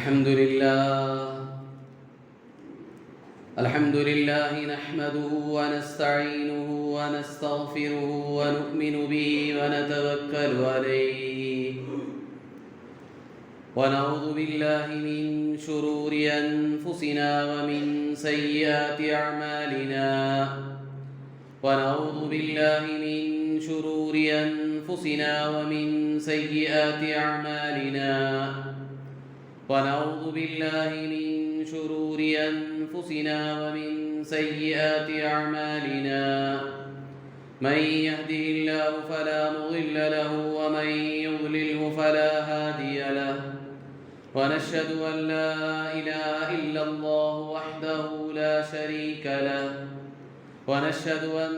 الحمد لله نحمده ونستعينه ونستغفره ونؤمن به ونتوكل عليه ونعوذ بالله من شرور أنفسنا ومن سيئات أعمالنا ونعوذ بالله من شرور أنفسنا ومن سيئات أعمالنا ونعوذ بالله من شرور أنفسنا ومن سيئات أعمالنا من يهده الله فلا مضل له ومن يضلله فلا هادي له ونشهد أن لا إله إلا الله وحده لا شريك له ونشهد أن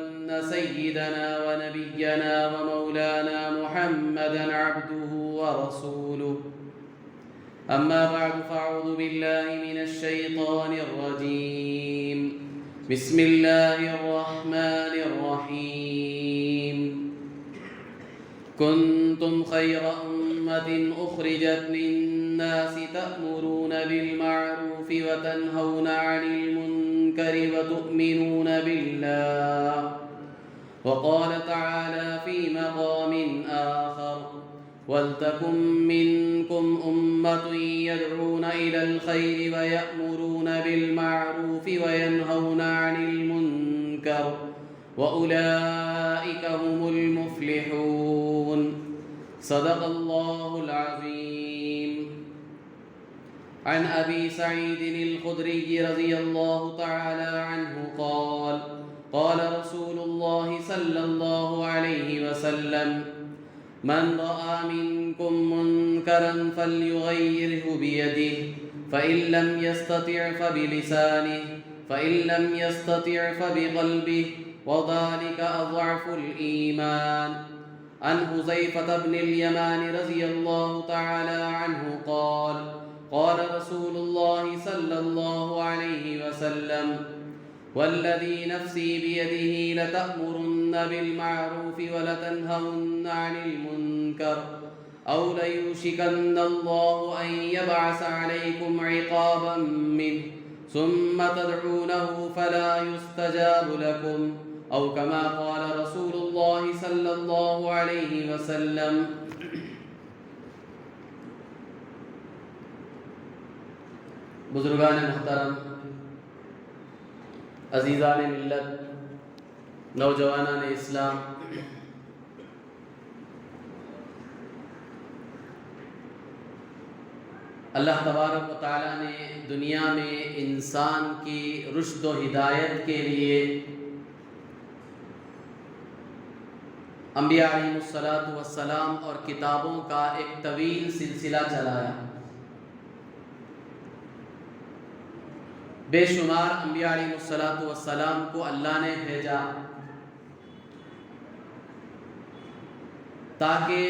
سيدنا ونبينا ومولانا محمدا عبده ورسوله أما بعد فأعوذ بالله من الشيطان الرجيم بسم الله الرحمن الرحيم كنتم خير أمة أخرجت للناس تأمرون بالمعروف وتنهون عن المنكر وتؤمنون بالله وقال تعالى في مقام آخر وَلْتَكُنْ مِنْكُمْ أُمَّةٌ يَدْعُونَ إِلَى الْخَيْرِ وَيَأْمُرُونَ بِالْمَعْرُوفِ وَيَنْهَوْنَ عَنِ الْمُنْكَرِ وَأُولَئِكَ هُمُ الْمُفْلِحُونَ صدق الله العظيم. عن أبي سعيد الخدري رضي الله تعالى عنه قال قال رسول الله صلى الله عليه وسلم من رأى منكم منكرا فليغيره بيده فإن لم يستطع فبلسانه فإن لم يستطع فبقلبه وذلك أضعف الإيمان. عن حذيفة بن اليمان رضي الله تعالى عنه قال قال رسول الله صلى الله عليه وسلم والذي نفسي بيده لتأمرن بالمعروف ولتنهون عن المنكر أو ليوشكن الله أن يبعث عليكم عقابا منه ثم تدعونه فلا يستجاب لكم أو كما قال رسول الله صلى الله عليه وسلم. بزرگان محترم، عزیزان ملت، نوجوانان اسلام، اللہ تبارک و تعالیٰ نے دنیا میں انسان کی رشد و ہدایت کے لیے انبیاء علیہ السلام اور کتابوں کا ایک طویل سلسلہ چلایا. بے شمار انبیاء علیہ السلام کو اللہ نے بھیجا تاکہ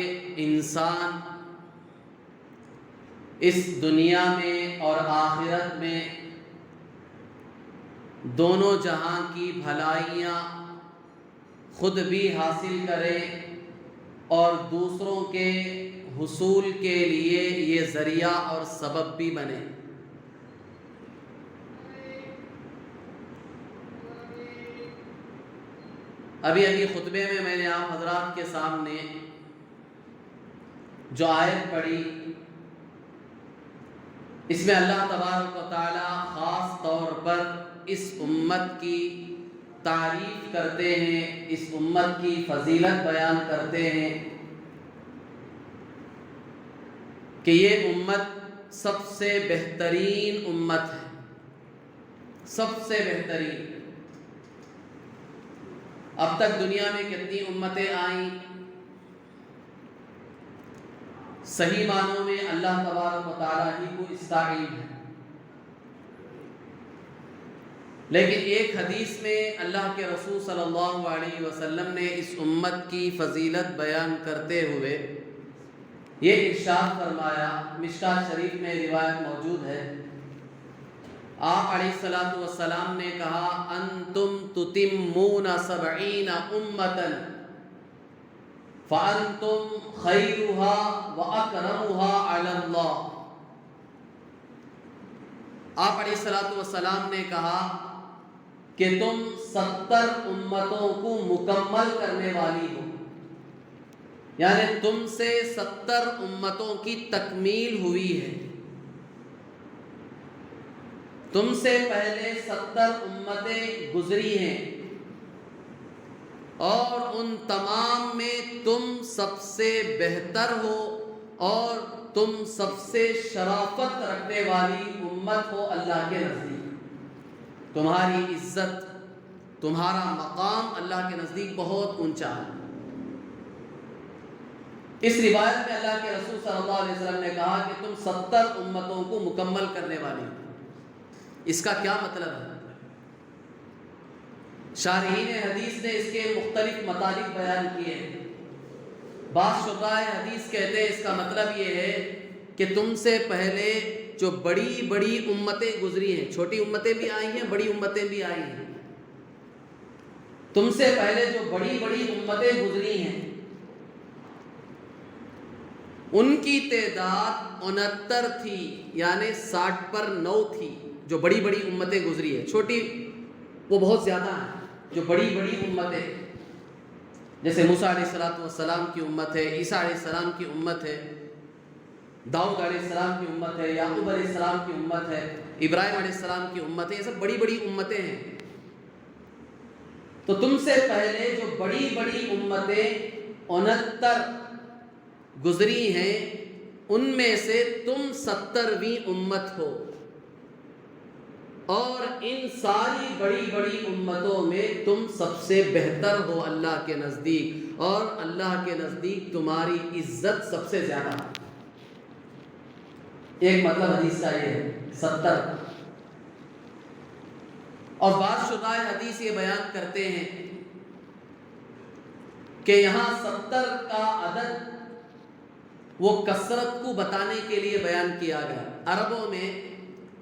انسان اس دنیا میں اور آخرت میں دونوں جہاں کی بھلائیاں خود بھی حاصل کرے اور دوسروں کے حصول کے لیے یہ ذریعہ اور سبب بھی بنے. ابھی خطبے میں میں نے آپ حضرات کے سامنے جو آیت پڑھی، اس میں اللہ تبارک و تعالی خاص طور پر اس امت کی تعریف کرتے ہیں، اس امت کی فضیلت بیان کرتے ہیں کہ یہ امت سب سے بہترین امت ہے، سب سے بہترین. اب تک دنیا میں کتنی امتیں آئیں، صحیح معنوں میں اللہ تبارک و تعالیٰ ہی کو استعین ہے، لیکن ایک حدیث میں اللہ کے رسول صلی اللہ علیہ وسلم نے اس امت کی فضیلت بیان کرتے ہوئے یہ ارشاد فرمایا، مشکوٰۃ شریف میں روایت موجود ہے. آپ علیہ السلام نے کہا انتم تتمون 70 امتا فانتم خیرها واکرمها علی اللہ. آپ علیہ الصلوۃ والسلام نے کہا کہ تم 70 امتوں کو مکمل کرنے والی ہو، یعنی تم سے 70 امتوں کی تکمیل ہوئی ہے۔ تم سے پہلے 70 امتیں گزری ہیں اور ان تمام میں تم سب سے بہتر ہو اور تم سب سے شرافت رکھنے والی امت ہو اللہ کے نزدیک۔ تمہاری عزت، تمہارا مقام اللہ کے نزدیک بہت اونچا ہے۔ اس روایت میں اللہ کے رسول صلی اللہ علیہ وسلم نے کہا کہ تم 70 امتوں کو مکمل کرنے والی ہو۔ اس کا کیا مطلب ہے؟ شارحین حدیث نے اس کے مختلف مطالب بیان کیے ہیں۔ بعض شراح حدیث کہتے ہیں اس کا مطلب یہ ہے کہ تم سے پہلے جو بڑی بڑی امتیں گزری ہیں، چھوٹی امتیں بھی آئی ہیں، بڑی امتیں بھی آئی ہیں، تم سے پہلے جو بڑی بڑی امتیں گزری ہیں ان کی تعداد 69 تھی، یعنی 60 پر 9 تھی۔ جو بڑی بڑی امتیں گزری ہیں، چھوٹی وہ بہت زیادہ ہیں۔ جو بڑی بڑی امتیں جیسے موسیٰ علیہ السلام کی امت ہے، عیسیٰ علیہ السلام کی امت ہے، داؤد علیہ السلام کی امت ہے، یعقوب علیہ السلام کی امت ہے، ابراہیم علیہ السلام کی امت ہے، یہ سب بڑی بڑی امتیں ہیں۔ تو تم سے پہلے جو بڑی بڑی امتیں 69 گزری ہیں ان میں سے تم 70ویں امت ہو، اور ان ساری بڑی بڑی امتوں میں تم سب سے بہتر ہو اللہ کے نزدیک، اور اللہ کے نزدیک تمہاری عزت سب سے زیادہ ہے۔ ایک مطلب حدیث کا یہ ہے 70۔ اور بعض شراح حدیث یہ بیان کرتے ہیں کہ یہاں 70 کا عدد وہ کثرت کو بتانے کے لیے بیان کیا گیا۔ عربوں میں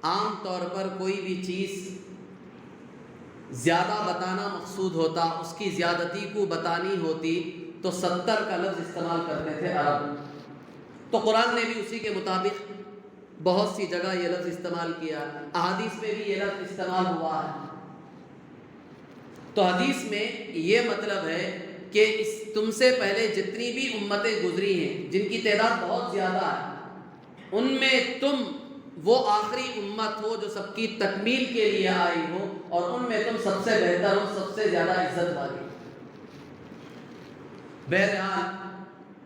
عام طور پر کوئی بھی چیز زیادہ بتانا مقصود ہوتا، اس کی زیادتی کو بتانی ہوتی تو 70 کا لفظ استعمال کرتے تھے عرب۔ تو قرآن نے بھی اسی کے مطابق بہت سی جگہ یہ لفظ استعمال کیا، احادیث میں بھی یہ لفظ استعمال ہوا ہے۔ تو حدیث میں یہ مطلب ہے کہ تم سے پہلے جتنی بھی امتیں گزری ہیں جن کی تعداد بہت زیادہ ہے، ان میں تم وہ آخری امت ہو جو سب کی تکمیل کے لیے آئی ہو، اور ان میں تم سب سے بہتر ہو، سب سے زیادہ عزت والی۔ بہرحال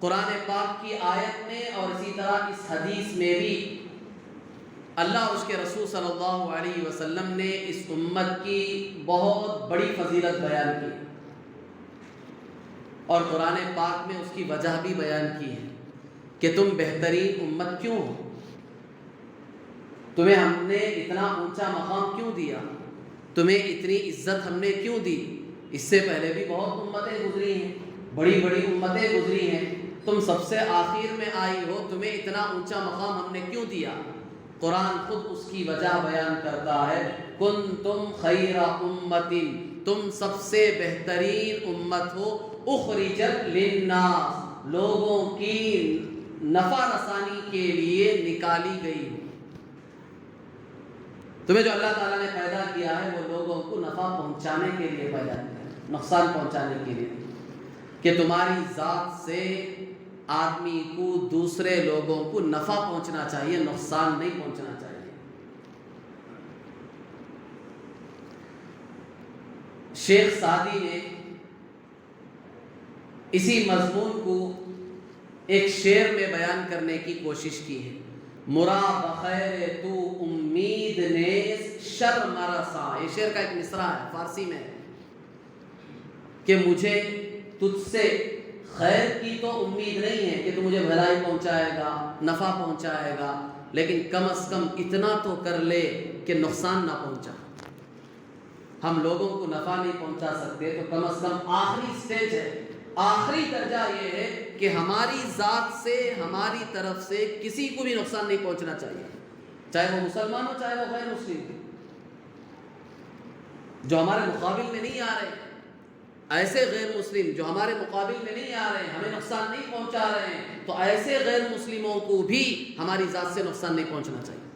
قرآن پاک کی آیت میں اور اسی طرح اس حدیث میں بھی اللہ اور اس کے رسول صلی اللہ علیہ وسلم نے اس امت کی بہت بڑی فضیلت بیان کی، اور قرآن پاک میں اس کی وجہ بھی بیان کی ہے کہ تم بہترین امت کیوں ہو، تمہیں ہم نے اتنا اونچا مقام کیوں دیا، تمہیں اتنی عزت ہم نے کیوں دی۔ اس سے پہلے بھی بہت امتیں گزری ہیں، بڑی بڑی امتیں گزری ہیں، تم سب سے آخر میں آئی ہو، تمہیں اتنا اونچا مقام ہم نے کیوں دیا۔ قرآن خود اس کی وجہ بیان کرتا ہے، کنتم خیر امت، تم سب سے بہترین امت ہو، اخرجت للناس، لوگوں کی نفع رسانی کے لیے نکالی گئی ہو۔ تمہیں جو اللہ تعالیٰ نے پیدا کیا ہے وہ لوگوں کو نفع پہنچانے کے لیے پیدا کیا ہے، نقصان پہنچانے کے لیے، کہ تمہاری ذات سے آدمی کو دوسرے لوگوں کو نفع پہنچنا چاہیے، نقصان نہیں پہنچنا چاہیے۔ شیخ سعدی نے اسی مضمون کو ایک شعر میں بیان کرنے کی کوشش کی ہے۔ مرا بخیر تو امید نیز شر مرسا، یہ شعر کا ایک مصرع ہے فارسی میں، کہ مجھے تجھ سے خیر کی تو امید نہیں ہے کہ تو مجھے بھلائی پہنچائے گا، نفع پہنچائے گا، لیکن کم از کم اتنا تو کر لے کہ نقصان نہ پہنچا۔ ہم لوگوں کو نفع نہیں پہنچا سکتے تو کم از کم آخری سٹیج ہے، آخری درجہ یہ ہے کہ ہماری ذات سے، ہماری طرف سے کسی کو بھی نقصان نہیں پہنچنا چاہیے، چاہے وہ مسلمان ہو چاہے وہ غیر مسلم ہو، جو ہمارے مقابل میں نہیں آ رہے، ایسے غیر مسلم جو ہمارے مقابل میں نہیں آ رہے ہیں، ہمیں نقصان نہیں پہنچا رہے ہیں، تو ایسے غیر مسلموں کو بھی ہماری ذات سے نقصان نہیں پہنچنا چاہیے۔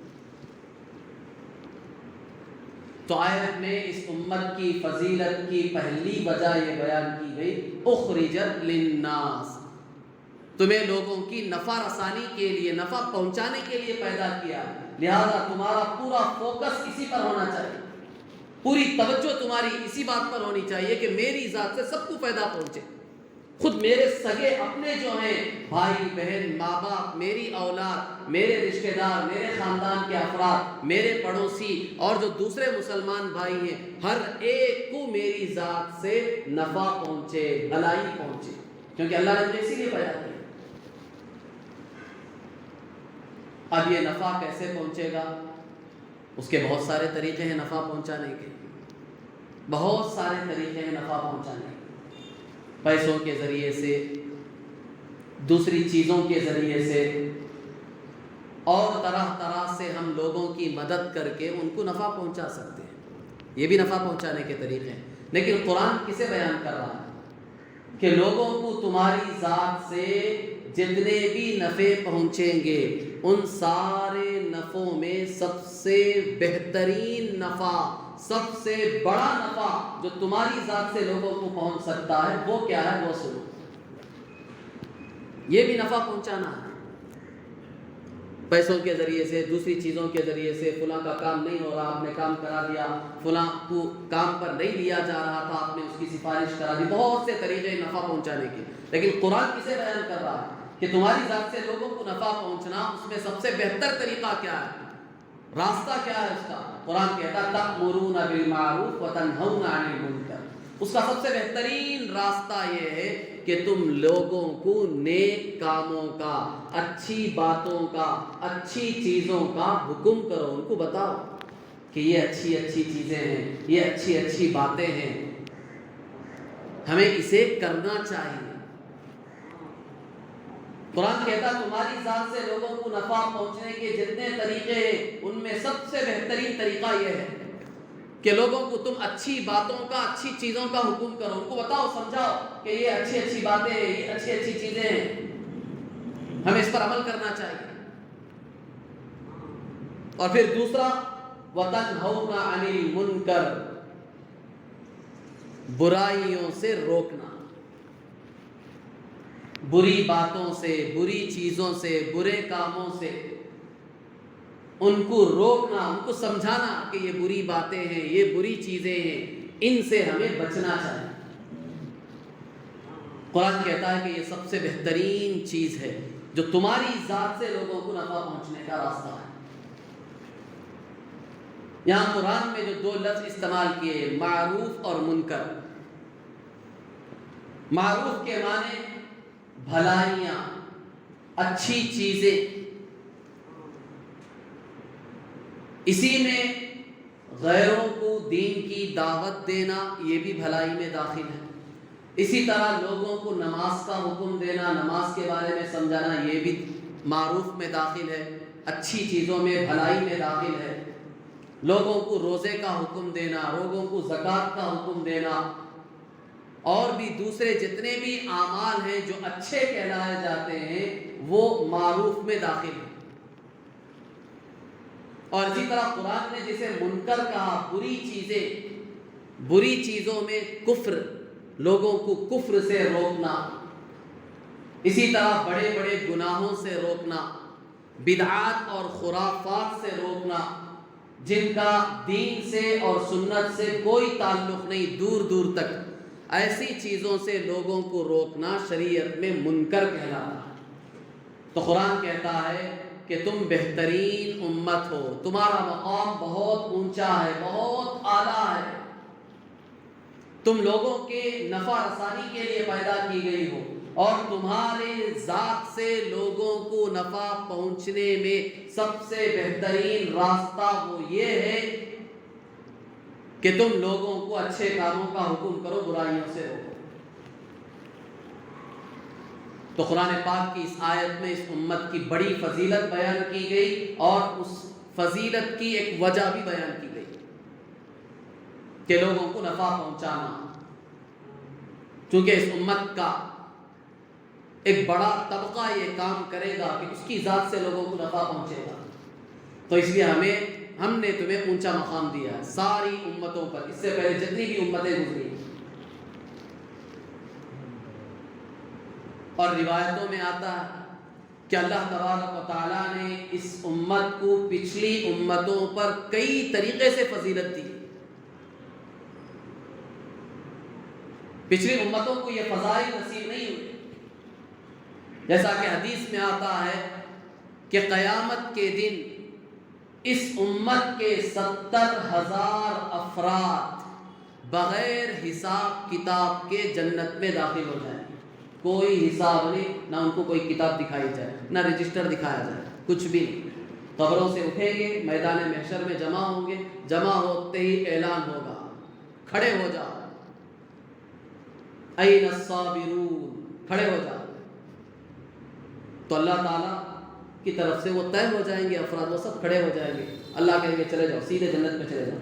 تو آیت میں اس امت کی فضیلت کی پہلی وجہ یہ بیان کی گئی اخرجت للناس، تمہیں لوگوں کی نفع رسانی کے لیے، نفع پہنچانے کے لیے پیدا کیا، لہذا تمہارا پورا فوکس اسی پر ہونا چاہیے، پوری توجہ تمہاری اسی بات پر ہونی چاہیے کہ میری ذات سے سب کو فائدہ پہنچے، خود میرے سگے اپنے جو ہیں بھائی بہن ماں باپ، میری اولاد، میرے رشتہ دار، میرے خاندان کے افراد، میرے پڑوسی اور جو دوسرے مسلمان بھائی ہیں، ہر ایک کو میری ذات سے نفع پہنچے، بھلائی پہنچے، کیونکہ اللہ نے مجھے اسی لیے پیدا کیا۔ اب یہ نفع کیسے پہنچے گا؟ اس کے بہت سارے طریقے ہیں نفع پہنچانے کے، بہت سارے طریقے ہیں نفع پہنچانے کے، پیسوں کے ذریعے سے، دوسری چیزوں کے ذریعے سے، اور طرح طرح سے ہم لوگوں کی مدد کر کے ان کو نفع پہنچا سکتے ہیں، یہ بھی نفع پہنچانے کے طریقے ہیں۔ لیکن قرآن کسے بیان کر رہا ہے کہ لوگوں کو تمہاری ذات سے جتنے بھی نفع پہنچیں گے ان سارے نفعوں میں سب سے بہترین نفع، سب سے بڑا نفع جو تمہاری ذات سے لوگوں کو پہنچ سکتا ہے وہ کیا ہے؟ وہ سنو، یہ بھی نفع پہنچانا ہے، پیسوں کے ذریعے سے، دوسری چیزوں کے ذریعے سے، فلاں کا کام نہیں ہو رہا آپ نے کام کرا دیا، فلاں کو کام پر نہیں لیا جا رہا تھا آپ نے اس کی سفارش کرا دی، بہت سے طریقے نفع پہنچانے کے۔ لیکن قرآن کسے بیان کر رہا ہے کہ تمہاری ذات سے لوگوں کو نفع پہنچنا، اس میں سب سے بہتر طریقہ کیا ہے، راستہ کیا ہے اس کا؟ قرآن کہتا ہے تأمرون بالمعروف وتنہون عن المنکر، اس کا سب سے بہترین راستہ یہ ہے کہ تم لوگوں کو نیک کاموں کا، اچھی باتوں کا، اچھی چیزوں کا حکم کرو، ان کو بتاؤ کہ یہ اچھی اچھی چیزیں ہیں، یہ اچھی اچھی باتیں ہیں، ہمیں اسے کرنا چاہیے۔ قرآن کہتا ہے تمہاری ذات سے لوگوں کو نفع پہنچنے کے جتنے طریقے ہیں ان میں سب سے بہترین طریقہ یہ ہے کہ لوگوں کو تم اچھی باتوں کا، اچھی چیزوں کا حکم کرو، ان کو بتاؤ، سمجھاؤ کہ یہ اچھی اچھی باتیں ہیں، یہ اچھی اچھی چیزیں ہیں، ہمیں اس پر عمل کرنا چاہیے۔ اور پھر دوسرا وَتَنْهَوْنَ عَنِ الْمُنْكَرِ، برائیوں سے روکنا، بری باتوں سے، بری چیزوں سے، برے کاموں سے ان کو روکنا، ان کو سمجھانا کہ یہ بری باتیں ہیں، یہ بری چیزیں ہیں، ان سے ہمیں بچنا چاہیے۔ قرآن کہتا ہے کہ یہ سب سے بہترین چیز ہے جو تمہاری ذات سے لوگوں کو نفع پہنچنے کا راستہ ہے۔ یہاں قرآن میں جو دو لفظ استعمال کیے، معروف اور منکر، معروف کے معنی بھلائیاں، اچھی چیزیں، اسی میں غیروں کو دین کی دعوت دینا یہ بھی بھلائی میں داخل ہے، اسی طرح لوگوں کو نماز کا حکم دینا، نماز کے بارے میں سمجھانا یہ بھی معروف میں داخل ہے، اچھی چیزوں میں، بھلائی میں داخل ہے، لوگوں کو روزے کا حکم دینا، لوگوں کو زکوٰۃ کا حکم دینا، اور بھی دوسرے جتنے بھی اعمال ہیں جو اچھے کہلائے جاتے ہیں وہ معروف میں داخل ہیں۔ اور اسی طرح قرآن نے جسے منکر کہا، بری چیزیں، بری چیزوں میں کفر، لوگوں کو کفر سے روکنا، اسی طرح بڑے بڑے گناہوں سے روکنا، بدعات اور خرافات سے روکنا، جن کا دین سے اور سنت سے کوئی تعلق نہیں، دور دور تک، ایسی چیزوں سے لوگوں کو روکنا شریعت میں منکر کہلاتا ہے۔ تو قرآن کہتا ہے کہ تم بہترین امت ہو، تمہارا مقام بہت اونچا ہے، بہت اعلیٰ ہے، تم لوگوں کے نفع رسانی کے لیے پیدا کی گئی ہو، اور تمہارے ذات سے لوگوں کو نفع پہنچنے میں سب سے بہترین راستہ وہ یہ ہے کہ تم لوگوں کو اچھے کاموں کا حکم کرو، برائیوں سے روکو۔ تو قرآن پاک کی اس آیت میں اس امت کی بڑی فضیلت بیان کی گئی، اور اس فضیلت کی ایک وجہ بھی بیان کی گئی کہ لوگوں کو نفع پہنچانا، چونکہ اس امت کا ایک بڑا طبقہ یہ کام کرے گا کہ اس کی ذات سے لوگوں کو نفع پہنچے گا، تو اس لیے ہمیں ہم نے تمہیں اونچا مقام دیا ہے ساری امتوں پر، اس سے پہلے جتنی بھی امتیں گزری۔ اور روایتوں میں آتا ہے کہ اللہ تبارک و تعالیٰ نے اس امت کو پچھلی امتوں پر کئی طریقے سے فضیلت دی۔ پچھلی امتوں کو یہ فضائل نصیب نہیں ہوئی، جیسا کہ حدیث میں آتا ہے کہ قیامت کے دن اس امت کے 70,000 افراد بغیر حساب کتاب کے جنت میں داخل ہو جائیں گے۔ کوئی حساب نہیں، نہ ان کو کوئی کتاب دکھائی جائے، نہ رجسٹر دکھایا جائے، کچھ بھی نہیں۔ قبروں سے اٹھیں گے، میدان محشر میں جمع ہوں گے، جمع ہوتے ہی اعلان ہوگا، کھڑے ہو جاؤ، این الصابرون، کھڑے ہو جاؤ۔ تو اللہ تعالیٰ کی طرف سے وہ طے ہو جائیں گے افراد، وہ سب کھڑے ہو جائیں گے، اللہ کہیں گے چلے جاؤ، سیدھے جنت میں چلے جاؤ،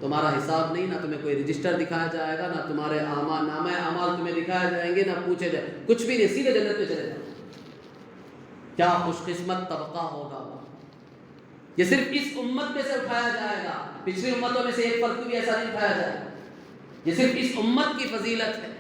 تمہارا حساب نہیں، نہ تمہیں کوئی رجسٹر دکھایا جائے گا، نہ تمہارے نامہ اعمال تمہیں دکھائے جائیں گے، نہ پوچھے جائیں، کچھ بھی نہیں، سیدھے جنت میں چلے جاؤ۔ کیا خوش قسمت طبقہ ہوگا وہ۔ یہ صرف اس امت میں سے اٹھایا جائے گا، پچھلی امتوں میں سے ایک فرد کو بھی ایسا نہیں اٹھایا جائے گا۔ یہ صرف اس امت کی فضیلت ہے۔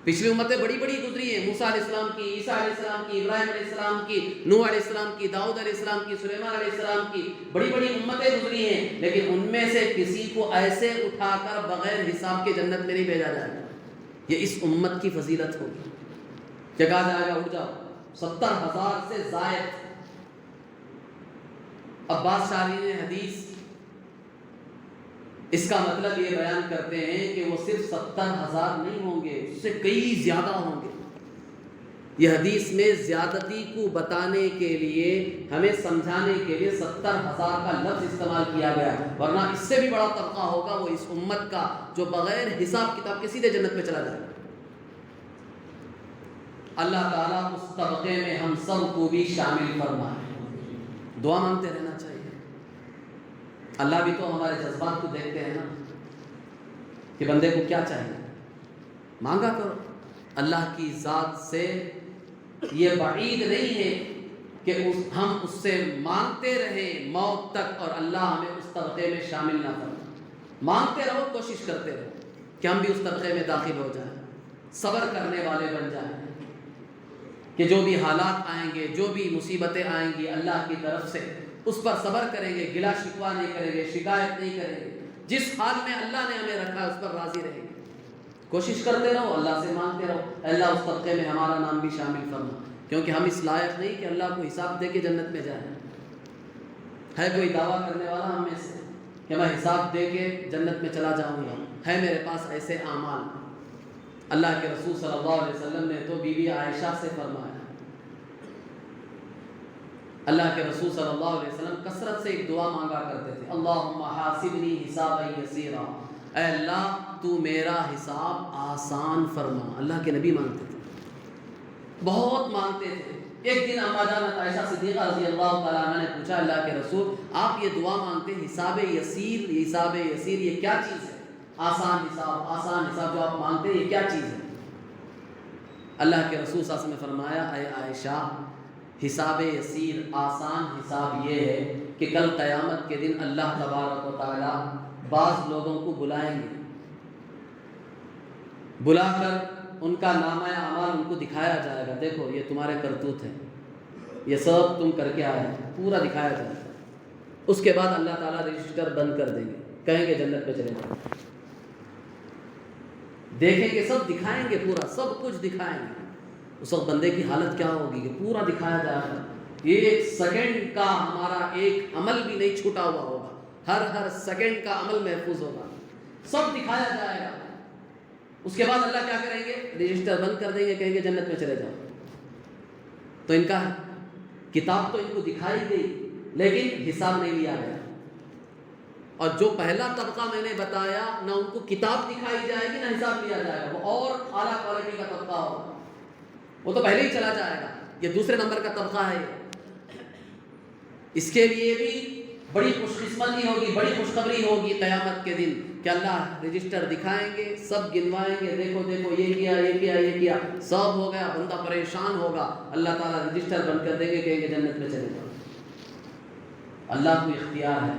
پچھلی امتیں بڑی بڑی گزری ہیں، موسیٰ علیہ السلام کی، عیسیٰ علیہ السلام کی، ابراہیم علیہ السلام کی، نوح علیہ السلام کی، داؤد علیہ السلام کی، سلیمان علیہ السلام کی، بڑی بڑی امتیں گزری ہیں، لیکن ان میں سے کسی کو ایسے اٹھا کر بغیر حساب کے جنت میں نہیں بھیجا جائے گا۔ یہ اس امت کی فضیلت ہوگی کہ کہا جائے گا اٹھ جاؤ، 70,000 سے زائد۔ عباس شارحین حدیث اس کا مطلب یہ بیان کرتے ہیں کہ وہ صرف 70,000 نہیں ہوں گے، اس سے کئی زیادہ ہوں گے۔ یہ حدیث میں زیادتی کو بتانے کے لیے، ہمیں سمجھانے کے لیے 70,000 کا لفظ استعمال کیا گیا، ورنہ اس سے بھی بڑا طبقہ ہوگا وہ اس امت کا جو بغیر حساب کتاب کے سیدھے جنت میں چلا جائے گا۔ اللہ تعالیٰ اس طبقے میں ہم سب کو بھی شامل فرمائے۔ دعا مانگتے رہنا چاہیے۔ اللہ بھی تو ہمارے جذبات کو دیکھتے ہیں نا، کہ بندے کو کیا چاہیے، مانگا کرو۔ اللہ کی ذات سے یہ بعید نہیں ہے کہ ہم اس سے مانگتے رہیں موت تک، اور اللہ ہمیں اس طبقے میں شامل نہ کرے۔ مانگتے رہو، کوشش کرتے رہو کہ ہم بھی اس طبقے میں داخل ہو جائیں، صبر کرنے والے بن جائیں، کہ جو بھی حالات آئیں گے، جو بھی مصیبتیں آئیں گی اللہ کی طرف سے، اس پر صبر کریں گے، گلا شکوہ نہیں کریں گے، شکایت نہیں کریں گے، جس حال میں اللہ نے ہمیں رکھا ہے اس پر راضی رہیں گے۔ کوشش کرتے رہو، اللہ سے مانگتے رہو، اللہ اس طبقے میں ہمارا نام بھی شامل فرما، کیونکہ ہم اس لائق نہیں کہ اللہ کو حساب دے کے جنت میں جائیں۔ ہے کوئی دعویٰ کرنے والا ہم میں سے کہ میں حساب دے کے جنت میں چلا جاؤں گا؟ ہے میرے پاس ایسے اعمال؟ اللہ کے رسول صلی اللہ علیہ وسلم نے تو بی بی عائشہ سے فرمایا، اللہ کے رسول صلی اللہ علیہ وسلم کثرت سے ایک دعا مانگا کرتے تھے، اللہم حاسبنی حسابا یسیرا، اے اللہ تو میرا حساب آسان فرما۔ اللہ کے نبی مانگتے تھے، بہت مانگتے تھے۔ ایک دن اما جان عائشہ صدیقہ رضی اللہ تعالیٰ عنہ نے پوچھا، اللہ کے رسول آپ یہ دعا مانگتے ہیں حساب یسیر، حساب یسیر یہ کیا چیز ہے؟ آسان حساب جو آپ مانگتے ہیں یہ کیا چیز ہے؟ اللہ کے رسول صلی اللہ علیہ وسلم نے فرمایا، اے عائشہ حساب یسیر، آسان حساب یہ ہے کہ کل قیامت کے دن اللہ تبارک و تعالیٰ بعض لوگوں کو بلائیں گے، بلا کر ان کا نامہ اعمال ان کو دکھایا جائے گا، دیکھو یہ تمہارے کرتوت ہیں، یہ سب تم کر کے آئے ہیں، پورا دکھایا جائے گا۔ اس کے بعد اللہ تعالیٰ رجسٹر بند کر دیں گے، کہیں گے جنت پہ چلے جاؤ۔ دیکھیں گے، سب دکھائیں گے، پورا سب کچھ دکھائیں گے۔ اس وقت بندے کی حالت کیا ہوگی کہ پورا دکھایا جائے گا، یہ ایک سیکنڈ کا ہمارا ایک عمل بھی نہیں چھوٹا ہوا ہوگا، ہر سیکنڈ کا عمل محفوظ ہوگا، سب دکھایا جائے گا۔ اس کے بعد اللہ کیا کریں گے؟ رجسٹر بند کر دیں گے، کہیں گے جنت میں چلے جاؤ۔ تو ان کا کتاب تو ان کو دکھائی گئی، لیکن حساب نہیں لیا گیا۔ اور جو پہلا طبقہ میں نے بتایا، نہ ان کو کتاب دکھائی جائے گی نہ حساب لیا جائے گا، وہ اور اعلیٰ کوالٹی کا طبقہ ہوگا، وہ تو پہلے ہی چلا جائے گا۔ یہ دوسرے نمبر کا طبقہ ہے۔ اس کے لیے بھی بڑی خوش قسمتی ہوگی، بڑی خوشخبری ہوگی قیامت کے دن کہ اللہ رجسٹر دکھائیں گے، سب گنوائیں گے، دیکھو دیکھو یہ کیا یہ کیا یہ کیا، سب ہو گیا، بندہ پریشان ہوگا، اللہ تعالیٰ رجسٹر بند کر دیں گے، کہیں گے جنت میں چلے جاؤ۔ اللہ کو اختیار ہے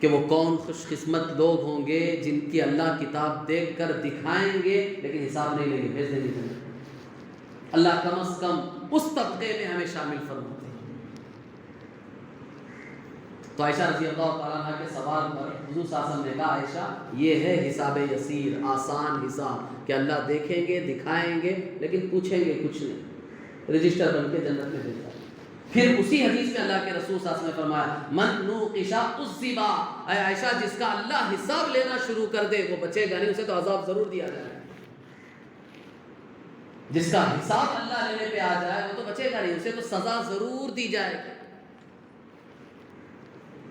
کہ وہ کون خوش قسمت لوگ ہوں گے جن کی اللہ کتاب دیکھ کر دکھائیں گے لیکن حساب نہیں لیں گے، بھیج دیں گے۔ اللہ کم از کم اس طبقے میں ہمیں شامل فرماتے ہیں۔ تو عائشہ رضی اللہ تعالیٰ عنہ کے سوال پر حضور صلی اللہ علیہ وسلم نے کہا عائشہ یہ ہے حساب یسیر، آسان حساب، کہ اللہ دیکھیں گے، دکھائیں گے لیکن پوچھیں گے کچھ نہیں، رجسٹر بن کے جنت میں بھیجا۔ پھر اسی حدیث میں اللہ کے رسول صلی اللہ علیہ وسلم نے فرمایا من نوقش عذب، اے عائشہ جس کا اللہ حساب لینا شروع کر دے وہ بچے گا نہیں، اسے تو عذاب ضرور دیا جائے گا۔ جس کا حساب اللہ لینے پہ آ جائے وہ تو بچے گا نہیں، اسے تو سزا ضرور دی جائے گی،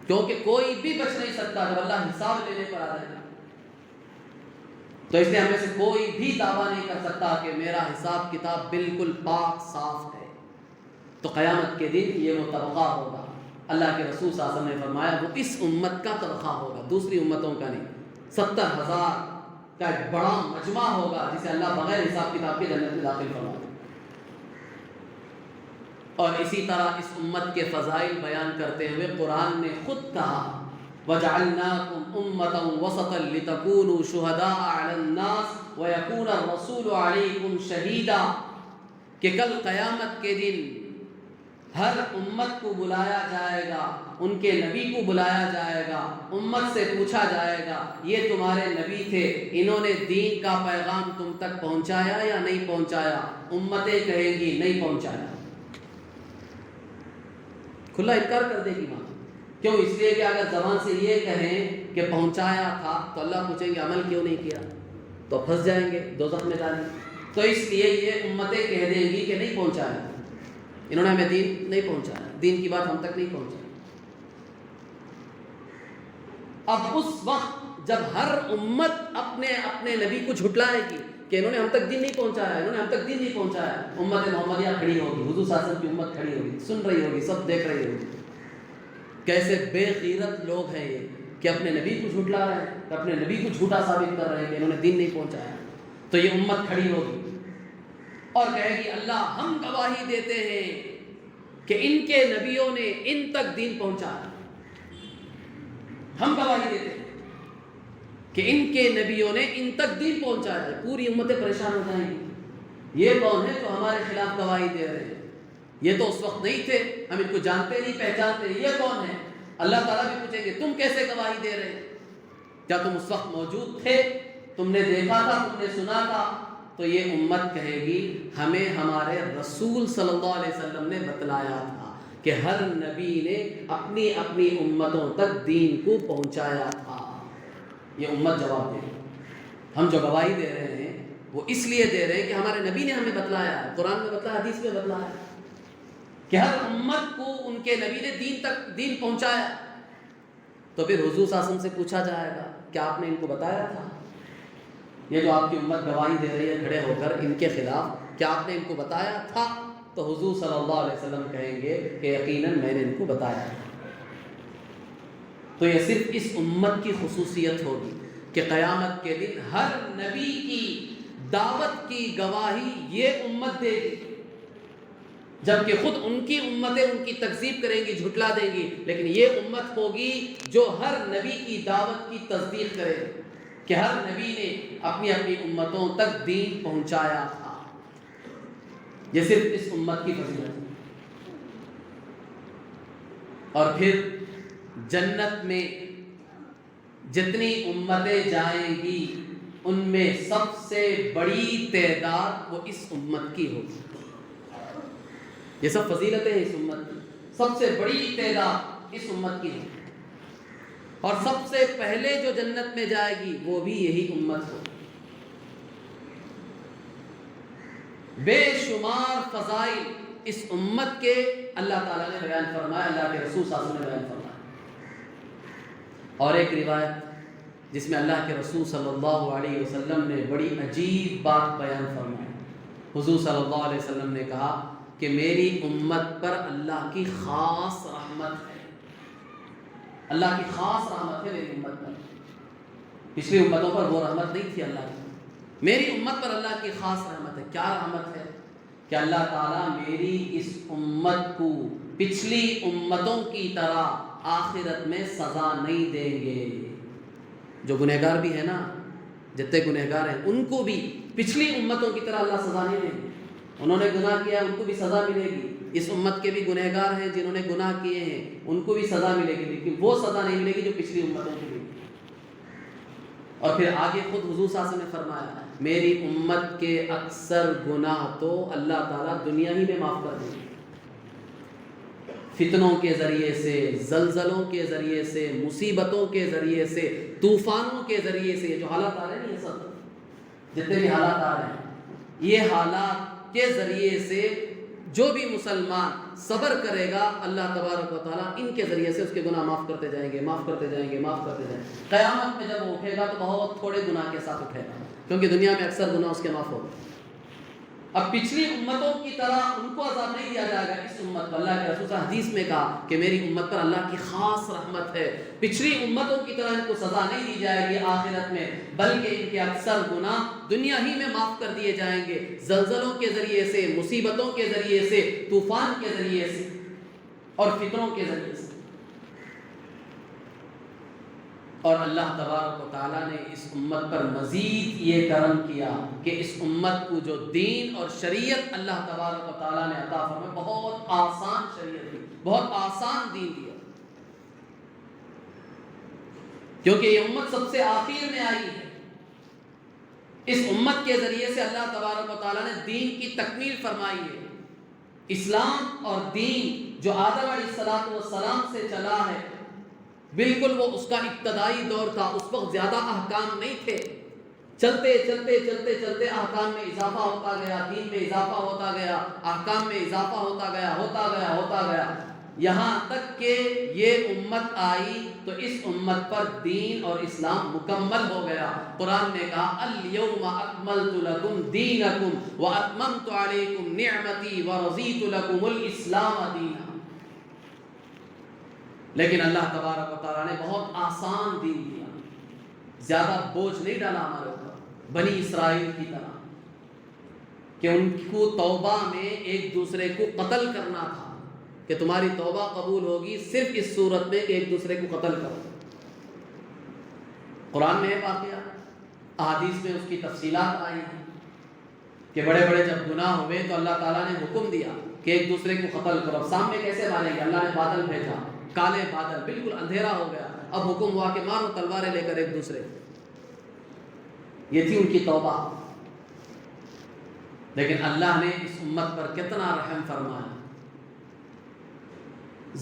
کیونکہ کوئی بھی بچ نہیں سکتا جب اللہ حساب لینے پر آ جائے گا۔ تو اس لیے ہمیں سے کوئی بھی دعویٰ نہیں کر سکتا کہ میرا حساب کتاب بالکل پاک صاف ہے۔ تو قیامت کے دن یہ وہ طبقہ ہوگا، اللہ کے رسول صلی اللہ علیہ وسلم نے فرمایا وہ اس امت کا طبقہ ہوگا، دوسری امتوں کا نہیں۔ 70,000 کا ایک بڑا مجمع ہوگا جسے اللہ بغیر حساب کتاب کے جنت میں داخل فرمائے۔ اور اسی طرح اس امت کے فضائل بیان کرتے ہوئے قرآن نے خود کہا وَجَعَلْنَاكُمْ أُمَّةً وَسَطًا لِتَكُونُوا شُهَدَاءَ عَلَى النَّاسِ وَيَكُونَ الرَّسُولُ عَلَيْكُمْ شَهِيدًا، کہ کل قیامت کے دن ہر امت کو بلایا جائے گا، ان کے نبی کو بلایا جائے گا، امت سے پوچھا جائے گا یہ تمہارے نبی تھے، انہوں نے دین کا پیغام تم تک پہنچایا یا نہیں پہنچایا؟ امتیں کہیں گی نہیں پہنچایا، کھلا انکار کر دے گی ماں۔ کیوں؟ اس لیے کہ اگر زبان سے یہ کہیں کہ پہنچایا تھا تو اللہ پوچھیں گے عمل کیوں نہیں کیا، تو پھنس جائیں گے، دوزخ میں ڈالیں گے۔ تو اس لیے یہ امتیں کہہ دیں گی کہ نہیں پہنچایا، انہوں نے ہمیں دین نہیں پہنچایا، دین کی بات ہم تک نہیں پہنچائی۔ اب اس وقت جب ہر امت اپنے اپنے نبی کو جھٹلائے گی کہ انہوں نے ہم تک دین نہیں پہنچایا، انہوں نے ہم تک دین نہیں پہنچایا، امت محمدیہ کھڑی ہوگی، حضور صلی اللہ علیہ وسلم کی امت کھڑی ہوگی، سن رہی ہوگی، سب دیکھ رہی ہوگی کیسے بے غیرت لوگ ہیں یہ کہ اپنے نبی کو جھٹلا رہے ہیں، کہ اپنے نبی کو جھوٹا ثابت کر رہے ہیں کہ انہوں نے دین نہیں پہنچایا۔ تو یہ امت کھڑی ہوگی اور کہے گی اللہ ہم گواہی دیتے ہیں کہ ان کے نبیوں نے ان تک دین پہنچایا، ہم گواہی دیتے ہیں کہ ان کے نبیوں نے ان تک دین پہنچایا ہے۔ پوری امتیں پریشان ہو جائیں گی، یہ کون ہے جو ہمارے خلاف گواہی دے رہے ہیں؟ یہ تو اس وقت نہیں تھے، ہم ان کو جانتے نہیں پہچانتے، یہ کون ہے؟ اللہ تعالیٰ بھی پوچھیں گے تم کیسے گواہی دے رہے ہیں؟ کیا تم اس وقت موجود تھے؟ تم نے دیکھا تھا، تم نے سنا تھا؟ تو یہ امت کہے گی ہمیں ہمارے رسول صلی اللہ علیہ وسلم نے بتلایا تھا کہ ہر نبی نے اپنی اپنی امتوں تک دین کو پہنچایا تھا۔ یہ امت جواب دے، ہم جو گواہی دے رہے ہیں وہ اس لیے دے رہے ہیں کہ ہمارے نبی نے ہمیں بتلایا ہے، قرآن میں بتلایا، حدیث میں بتلایا کہ ہر امت کو ان کے نبی نے دین پہنچایا۔ تو پھر حضور صلی اللہ علیہ وسلم سے پوچھا جائے گا کیا آپ نے ان کو بتایا تھا؟ یہ جو آپ کی امت گواہی دے رہی ہے کھڑے ہو کر ان کے خلاف، کیا آپ نے ان کو بتایا تھا؟ تو حضور صلی اللہ علیہ وسلم کہیں گے کہ یقیناً میں نے ان کو بتایا تھا۔ تو یہ صرف اس امت کی خصوصیت ہوگی کہ قیامت کے دن ہر نبی کی دعوت کی گواہی یہ امت دے گی، جبکہ خود ان کی امتیں ان کی تکذیب کریں گی، جھٹلا دیں گی، لیکن یہ امت ہوگی جو ہر نبی کی دعوت کی تصدیق کرے کہ ہر نبی نے اپنی اپنی امتوں تک دین پہنچایا تھا۔ یہ صرف اس امت کی فضیلت ہے۔ اور پھر جنت میں جتنی امتیں جائیں گی ان میں سب سے بڑی تعداد وہ اس امت کی ہوگی۔ یہ سب فضیلتیں ہیں اس امت کی، سب سے بڑی تعداد اس امت کی ہے، اور سب سے پہلے جو جنت میں جائے گی وہ بھی یہی امت ہو۔ بے شمار فضائل اس امت کے اللہ تعالیٰ نے بیان فرمایا، اللہ کے رسول صلی اللہ علیہ وسلم نے بیان فرمایا۔ اور ایک روایت جس میں اللہ کے رسول صلی اللہ علیہ وسلم نے بڑی عجیب بات بیان فرمائی۔ حضور صلی اللہ علیہ وسلم نے کہا کہ میری امت پر اللہ کی خاص رحمت ہے، اللہ کی خاص رحمت ہے میری امت پر۔ پچھلی امتوں پر وہ رحمت نہیں تھی اللہ کی، میری امت پر اللہ کی خاص رحمت ہے۔ کیا رحمت ہے؟ کہ اللہ تعالیٰ میری اس امت کو پچھلی امتوں کی طرح آخرت میں سزا نہیں دیں گے۔ جو گنہگار بھی ہیں نا، جتنے گنہگار ہیں ان کو بھی پچھلی امتوں کی طرح اللہ سزا نہیں دیں گے۔ انہوں نے گناہ کیا ان کو بھی سزا ملے گی۔ اس امت کے بھی گنہگار ہیں جنہوں نے گناہ کیے ہیں ان کو بھی سزا ملے گی، لیکن وہ سزا نہیں ملے گی جو پچھلی امتوں کو ملی۔ اور پھر آگے خود حضور صلی اللہ علیہ وسلم نے فرمایا میری امت کے اکثر گناہ تو اللہ تعالیٰ دنیا ہی میں معاف کر دیں گے، فتنوں کے ذریعے سے، زلزلوں کے ذریعے سے، مصیبتوں کے ذریعے سے، طوفانوں کے ذریعے سے۔ یہ جو حالات آ رہے ہیں، یہ سب جتنے بھی حالات آ رہے ہیں، یہ حالات کے ذریعے سے جو بھی مسلمان صبر کرے گا اللہ تبارک و تعالیٰ ان کے ذریعے سے اس کے گناہ معاف کرتے جائیں گے، معاف کرتے جائیں گے، معاف کرتے جائیں گے۔ قیامت میں جب وہ اٹھے گا تو بہت تھوڑے گناہ کے ساتھ اٹھے گا، کیونکہ دنیا میں اکثر گناہ اس کے معاف ہو گئے۔ اب پچھلی امتوں کی طرح ان کو عذاب نہیں دیا جائے گا، اس امت کو اللہ کے رسول صلی اللہ علیہ وسلم حدیث میں کہا کہ میری امت پر اللہ کی خاص رحمت ہے، پچھلی امتوں کی طرح ان کو سزا نہیں دی جائے گی آخرت میں، بلکہ ان کے اکثر گناہ دنیا ہی میں معاف کر دیے جائیں گے، زلزلوں کے ذریعے سے، مصیبتوں کے ذریعے سے، طوفان کے ذریعے سے اور فتنوں کے ذریعے سے۔ اور اللہ تبارک و تعالیٰ نے اس امت پر مزید یہ کرم کیا کہ اس امت کو جو دین اور شریعت اللہ تبارک و تعالیٰ نے عطا فرمائی، بہت آسان شریعت دی، بہت آسان دین دیا، کیونکہ یہ امت سب سے آخر میں آئی ہے۔ اس امت کے ذریعے سے اللہ تبارک و تعالیٰ نے دین کی تکمیل فرمائی ہے۔ اسلام اور دین جو آدم علیہ السلام سے چلا ہے، بالکل وہ اس کا ابتدائی دور تھا، اس وقت زیادہ احکام نہیں تھے، چلتے چلتے چلتے چلتے احکام میں اضافہ ہوتا گیا، دین میں اضافہ ہوتا گیا، احکام میں اضافہ ہوتا گیا، ہوتا گیا یہاں تک کہ یہ امت آئی تو اس امت پر دین اور اسلام مکمل ہو گیا۔ قرآن نے کہا الیوم اکملت لکم دینکم واتممت علیکم نعمتی ورضیت لکم الاسلام دینا۔ لیکن اللہ تبارک و تعالیٰ نے بہت آسان دین دیا، زیادہ بوجھ نہیں ڈالا ہمارے اوپر، بنی اسرائیل کی طرح کہ ان کو توبہ میں ایک دوسرے کو قتل کرنا تھا، کہ تمہاری توبہ قبول ہوگی صرف اس صورت میں کہ ایک دوسرے کو قتل کرو۔ قرآن میں ہے واقعہ، احادیث میں اس کی تفصیلات آئی ہیں کہ بڑے بڑے جب گناہ ہوئے تو اللہ تعالیٰ نے حکم دیا کہ ایک دوسرے کو قتل کرو۔ اب سامنے کیسے ماریں گے؟ اللہ نے بادل بھیجا، کالے بادل، بالکل اندھیرا ہو گیا، اب حکم ہوا کہ مارو تلواریں لے کر ایک دوسرے۔ یہ تھی ان کی توبہ، لیکن اللہ نے اس امت پر کتنا رحم فرمایا۔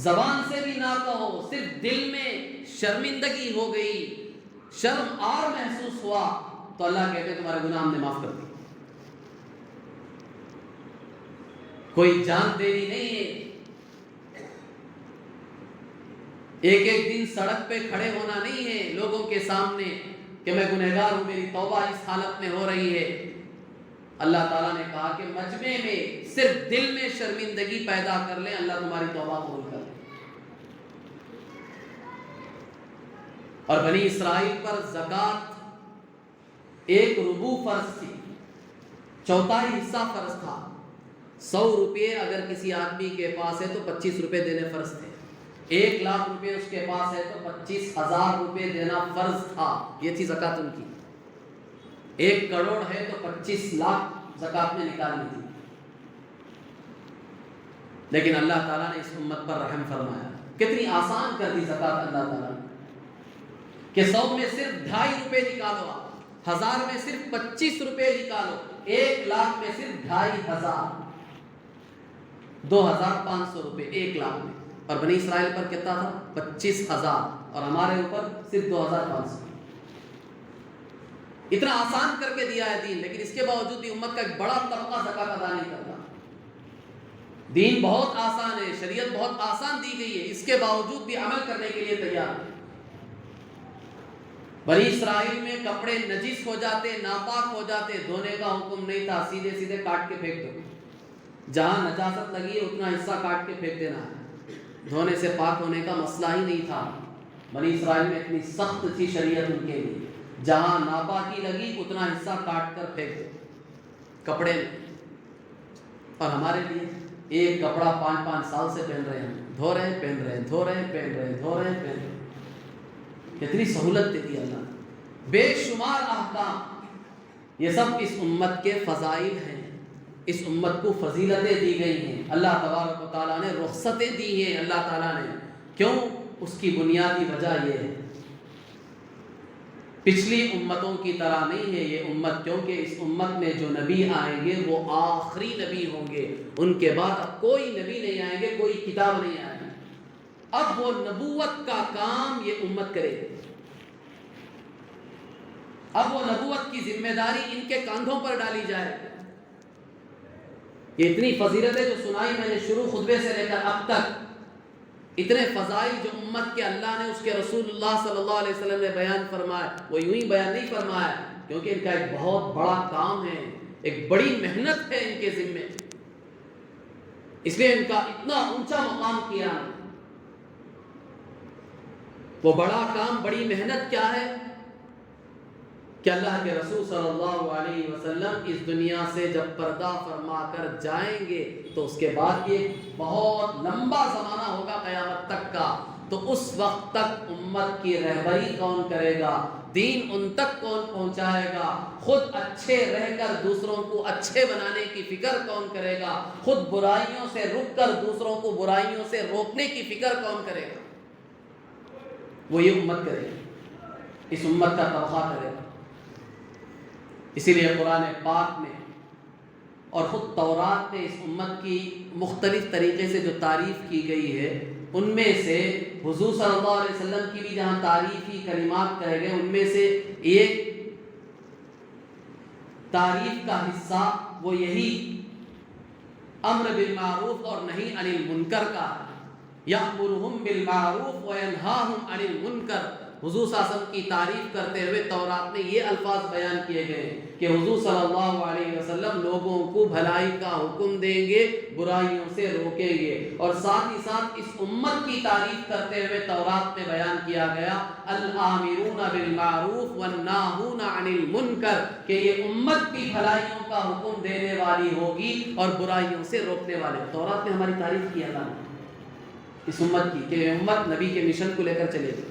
زبان سے بھی نہ کہو، صرف دل میں شرمندگی ہو گئی، شرم آر محسوس ہوا تو اللہ کہتے تمہارے گناہ ہم نے معاف کر دی۔ کوئی جان دینی نہیں ہے، ایک ایک دن سڑک پہ کھڑے ہونا نہیں ہے لوگوں کے سامنے کہ میں گنہگار ہوں، میری توبہ اس حالت میں ہو رہی ہے۔ اللہ تعالیٰ نے کہا کہ مجمع میں صرف دل میں شرمندگی پیدا کر لیں، اللہ تمہاری توبہ قبول کر لے۔ اور بنی اسرائیل پر زکوٰۃ 1 ربع فرض تھی، چوتھائی حصہ فرض تھا۔ 100 روپے اگر کسی آدمی کے پاس ہے تو 25 روپے دینے فرض تھے، 1 لاکھ روپے اس کے پاس ہے تو 25,000 روپے دینا فرض تھا۔ یہ تھی زکوٰۃ ان کی۔ 1 کروڑ ہے تو 25 لاکھ زکوٰۃ میں نکالنی تھی، لیکن اللہ تعالیٰ نے اس امت پر رحم فرمایا، کتنی آسان کر دی زکوٰۃ اللہ تعالیٰ نے کہ 100 میں صرف 2.5 روپے نکالو، 1000 میں صرف 25 روپے نکالو، 1 لاکھ میں صرف 2,500، 2,500 روپے 1 لاکھ میں۔ اور بنی اسرائیل پر کتنا تھا؟ 25,000، اور ہمارے اوپر صرف 2,500۔ اتنا آسان کر کے دیا ہے دین، لیکن اس کے باوجود بھی امت کا ایک بڑا طبقہ زکوٰۃ ادا نہیں کرتا۔ دین بہت آسان ہے، شریعت بہت آسان دی گئی ہے، اس کے باوجود بھی عمل کرنے کے لیے تیار ہے۔ بنی اسرائیل میں کپڑے نجس ہو جاتے، ناپاک ہو جاتے، دھونے کا حکم نہیں تھا، سیدھے سیدھے کاٹ کے پھینک دو، جہاں نجاست لگی ہے اتنا حصہ کاٹ کے پھینک دینا ہے، دھونے سے پاک ہونے کا مسئلہ ہی نہیں تھا۔ بنی اسرائیل میں اتنی سخت تھی شریعت ان کے لیے، جہاں ناپاکی لگی اتنا حصہ کاٹ کر پھینک دو کپڑے میں۔ اور ہمارے لیے ایک کپڑا 5 سال سے پہن رہے ہیں، دھو رہے ہیں پہن رہے ہیں، دھو رہے ہیں پہن رہے ہیں، دھو رہے ہیں پہن رہے ہیں۔ کتنی سہولت دے دی اللہ نے، بے شمار احکام۔ یہ سب اس امت کے فضائل ہیں، اس امت کو فضیلتیں دی گئی ہیں، اللہ تبارک و تعالیٰ نے رخصتیں دی ہیں اللہ تعالیٰ نے۔ کیوں؟ اس کی بنیادی وجہ یہ ہے، پچھلی امتوں کی طرح نہیں ہے یہ امت، کیونکہ اس امت میں جو نبی آئیں گے وہ آخری نبی ہوں گے، ان کے بعد اب کوئی نبی نہیں آئیں گے، کوئی کتاب نہیں آئے گی۔ اب وہ نبوت کا کام یہ امت کرے گی، اب وہ نبوت کی ذمہ داری ان کے کاندھوں پر ڈالی جائے گی۔ یہ اتنی فضیلتیں جو سنائی میں نے شروع خطبے سے لے کر اب تک، اتنے فضائل جو امت کے اللہ نے اس کے رسول اللہ صلی اللہ علیہ وسلم نے بیان فرمائے، وہ یوں ہی بیان نہیں فرمایا، کیونکہ ان کا ایک بہت بڑا کام ہے، ایک بڑی محنت ہے ان کے ذمے، اس لیے ان کا اتنا اونچا مقام کیا۔ وہ بڑا کام، بڑی محنت کیا ہے کہ اللہ کے رسول صلی اللہ علیہ وسلم اس دنیا سے جب پردہ فرما کر جائیں گے تو اس کے بعد یہ بہت لمبا زمانہ ہوگا قیامت تک کا، تو اس وقت تک امت کی رہبری کون کرے گا، دین ان تک کون پہنچائے گا، خود اچھے رہ کر دوسروں کو اچھے بنانے کی فکر کون کرے گا، خود برائیوں سے رک کر دوسروں کو برائیوں سے روکنے کی فکر کون کرے گا، وہ یہ امت کرے گا، اس امت کا طبقہ کرے گا۔ اسی لیے قرآن پاک میں اور خود تورات میں اس امت کی مختلف طریقے سے جو تعریف کی گئی ہے، ان میں سے حضور صلی اللہ علیہ وسلم کی بھی جہاں تعریفی کلمات کہے گئے، ان میں سے ایک تعریف کا حصہ وہ یہی امر بالمعروف اور نہی عن المنکر کا، یأمرہم بالمعروف وینہاہم عن المنکر۔ حضور صلی اللہ علیہ وسلم کی تعریف کرتے ہوئے تورات میں یہ الفاظ بیان کیے گئے کہ حضور صلی اللہ علیہ وسلم لوگوں کو بھلائی کا حکم دیں گے، برائیوں سے روکیں گے، اور ساتھ ہی ساتھ اس امت کی تعریف کرتے ہوئے تورات میں بیان کیا گیا الآمرون بالمعروف والناہون عن المنکر، کہ یہ امت کی بھلائیوں کا حکم دینے والی ہوگی اور برائیوں سے روکنے والے۔ تورات میں ہماری تعریف کی اللہ نے اس امت کی، کہ امت نبی کے مشن کو لے کر چلے گی،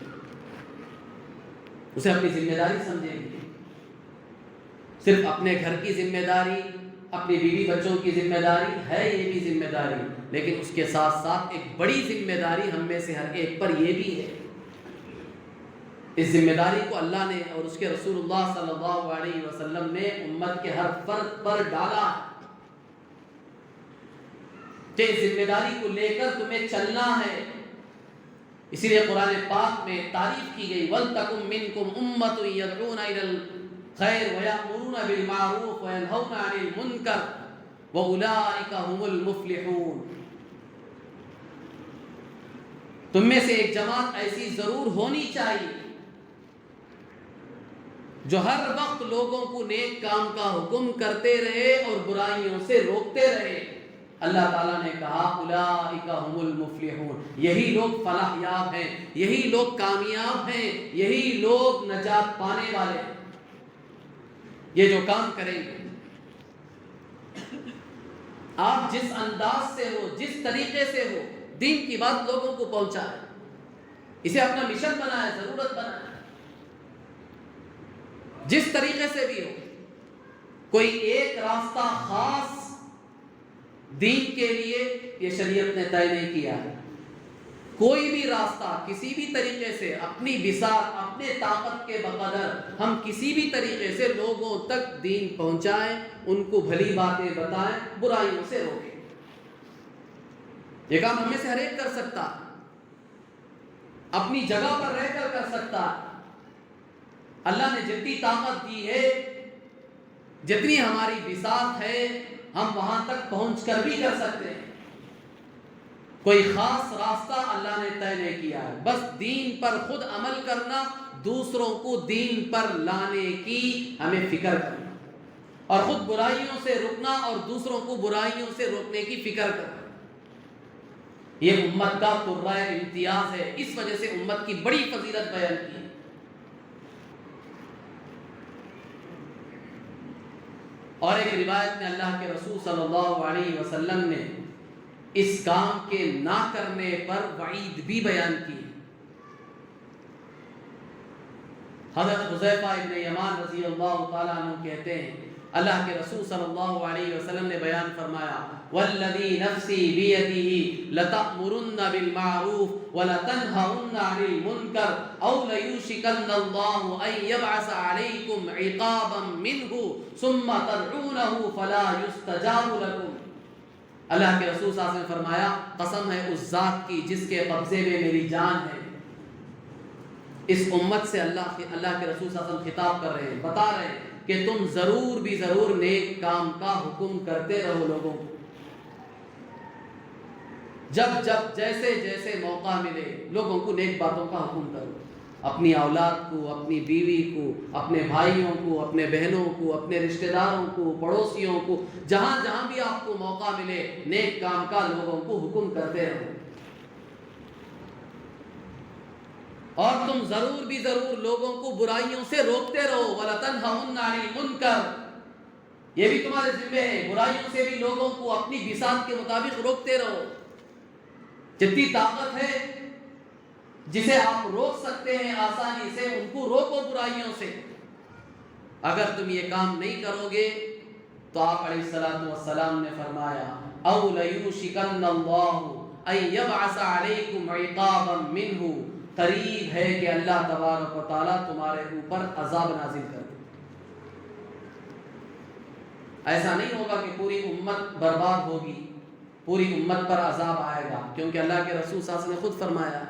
اسے اپنی ذمہ داری سمجھیں گے، صرف اپنے گھر کی ذمہ داری، اپنی بیوی بچوں کی ذمہ داری ہے، یہ بھی ذمہ داری، لیکن اس کے ساتھ ساتھ ایک بڑی ذمہ داری ہم میں سے ہر ایک پر یہ بھی ہے۔ اس ذمہ داری کو اللہ نے اور اس کے رسول اللہ صلی اللہ علیہ وسلم نے امت کے ہر فرد پر ڈالا کہ اس ذمہ داری کو لے کر تمہیں چلنا ہے۔ اسی لیے قرآن پاک میں تعریف کی گئی وَلْتَكُمْ مِنْكُمْ أُمَّةٌ يَدْعُونَ إِلَى الْخَيْرِ وَيَأْمُرُونَ بِالْمَعْرُوفِ وَيَنْهَوْنَ عَنِ الْمُنْكَرِ وَأُولَٰئِكَ هُمُ الْمُفْلِحُونَ۔ تم میں سے ایک جماعت ایسی ضرور ہونی چاہیے جو ہر وقت لوگوں کو نیک کام کا حکم کرتے رہے اور برائیوں سے روکتے رہے۔ اللہ تعالیٰ نے کہا اولئک هم المفلحون، یہی لوگ فلاح یاب ہیں، یہی لوگ کامیاب ہیں، یہی لوگ نجات پانے والے ہیں، یہ جو کام کریں گے۔ آپ جس انداز سے ہو، جس طریقے سے ہو، دین کی بات لوگوں کو پہنچائیں، اسے اپنا مشن بنائیں، ضرورت بنائیں، جس طریقے سے بھی ہو۔ کوئی ایک راستہ خاص دین کے لیے یہ شریعت نے طے نہیں کیا ہے، کوئی بھی راستہ کسی بھی طریقے سے اپنی بساط، اپنے طاقت کے بقدر ہم کسی بھی طریقے سے لوگوں تک دین پہنچائیں، ان کو بھلی باتیں بتائیں، برائیوں سے روکیں۔ یہ کام ہم میں سے ہر ایک کر سکتا، اپنی جگہ پر رہ کر کر سکتا۔ اللہ نے جتنی طاقت دی ہے، جتنی ہماری بساط ہے، ہم وہاں تک پہنچ کر بھی کر سکتے ہیں۔ کوئی خاص راستہ اللہ نے طے نہیں کیا ہے، بس دین پر خود عمل کرنا، دوسروں کو دین پر لانے کی ہمیں فکر کرنا، اور خود برائیوں سے رکنا اور دوسروں کو برائیوں سے روکنے کی فکر کرنا۔ یہ امت کا قرہ امتیاز ہے، اس وجہ سے امت کی بڑی فضیلت بیان کی۔ اور ایک روایت میں اللہ کے رسول صلی اللہ علیہ وسلم نے اس کام کے نہ کرنے پر وعید بھی بیان کی ہے۔ حضرت حذیفہ ابن یمان رضی اللہ تعالیٰ عنہ کہتے ہیں اللہ کے رسول صلی اللہ علیہ وسلم نے بیان فرمایا والذی نفسی بیدہ لتأمرن بالمعروف ولتنہون عن المنکر او لیوشکن اللہ ان یبعث علیکم عقابا منہ ثم تدعونہ فلا یستجاب لکم۔ اللہ کے رسول صلی اللہ علیہ وسلم نے فرمایا قسم ہے اس ذات کی جس کے قبضے میں میری جان ہے، اس امت سے اللہ کے رسول صلی اللہ علیہ وسلم خطاب کر رہے ہیں، بتا رہے ہیں کہ تم ضرور بھی ضرور نیک کام کا حکم کرتے رہو لوگوں کو، جب جیسے جیسے موقع ملے لوگوں کو نیک باتوں کا حکم کرو، اپنی اولاد کو، اپنی بیوی کو، اپنے بھائیوں کو، اپنے بہنوں کو، اپنے رشتہ داروں کو، پڑوسیوں کو، جہاں جہاں بھی آپ کو موقع ملے نیک کام کا لوگوں کو حکم کرتے رہو، اور تم ضرور بھی ضرور لوگوں کو برائیوں سے روکتے رہو وَلَتَنْهَوْنَ عَنِ الْمُنْكَرِ، یہ بھی تمہارے ذمہ ہے، برائیوں سے بھی لوگوں کو اپنی بساط کے مطابق روکتے رہو، جتنی طاقت ہے جسے آپ روک سکتے ہیں آسانی سے ان کو روکو برائیوں سے۔ اگر تم یہ کام نہیں کرو گے تو آپ علیہ السلام نے فرمایا او لیوشکن اللہ ان یبعث علیکم عقابا منہ، قریب ہے کہ اللہ تبارک و تعالیٰ تمہارے اوپر عذاب نازل کر دے۔ ایسا نہیں ہوگا کہ پوری امت برباد ہوگی، پوری امت پر عذاب آئے گا، کیونکہ اللہ کے رسول صلی اللہ علیہ وسلم نے خود فرمایا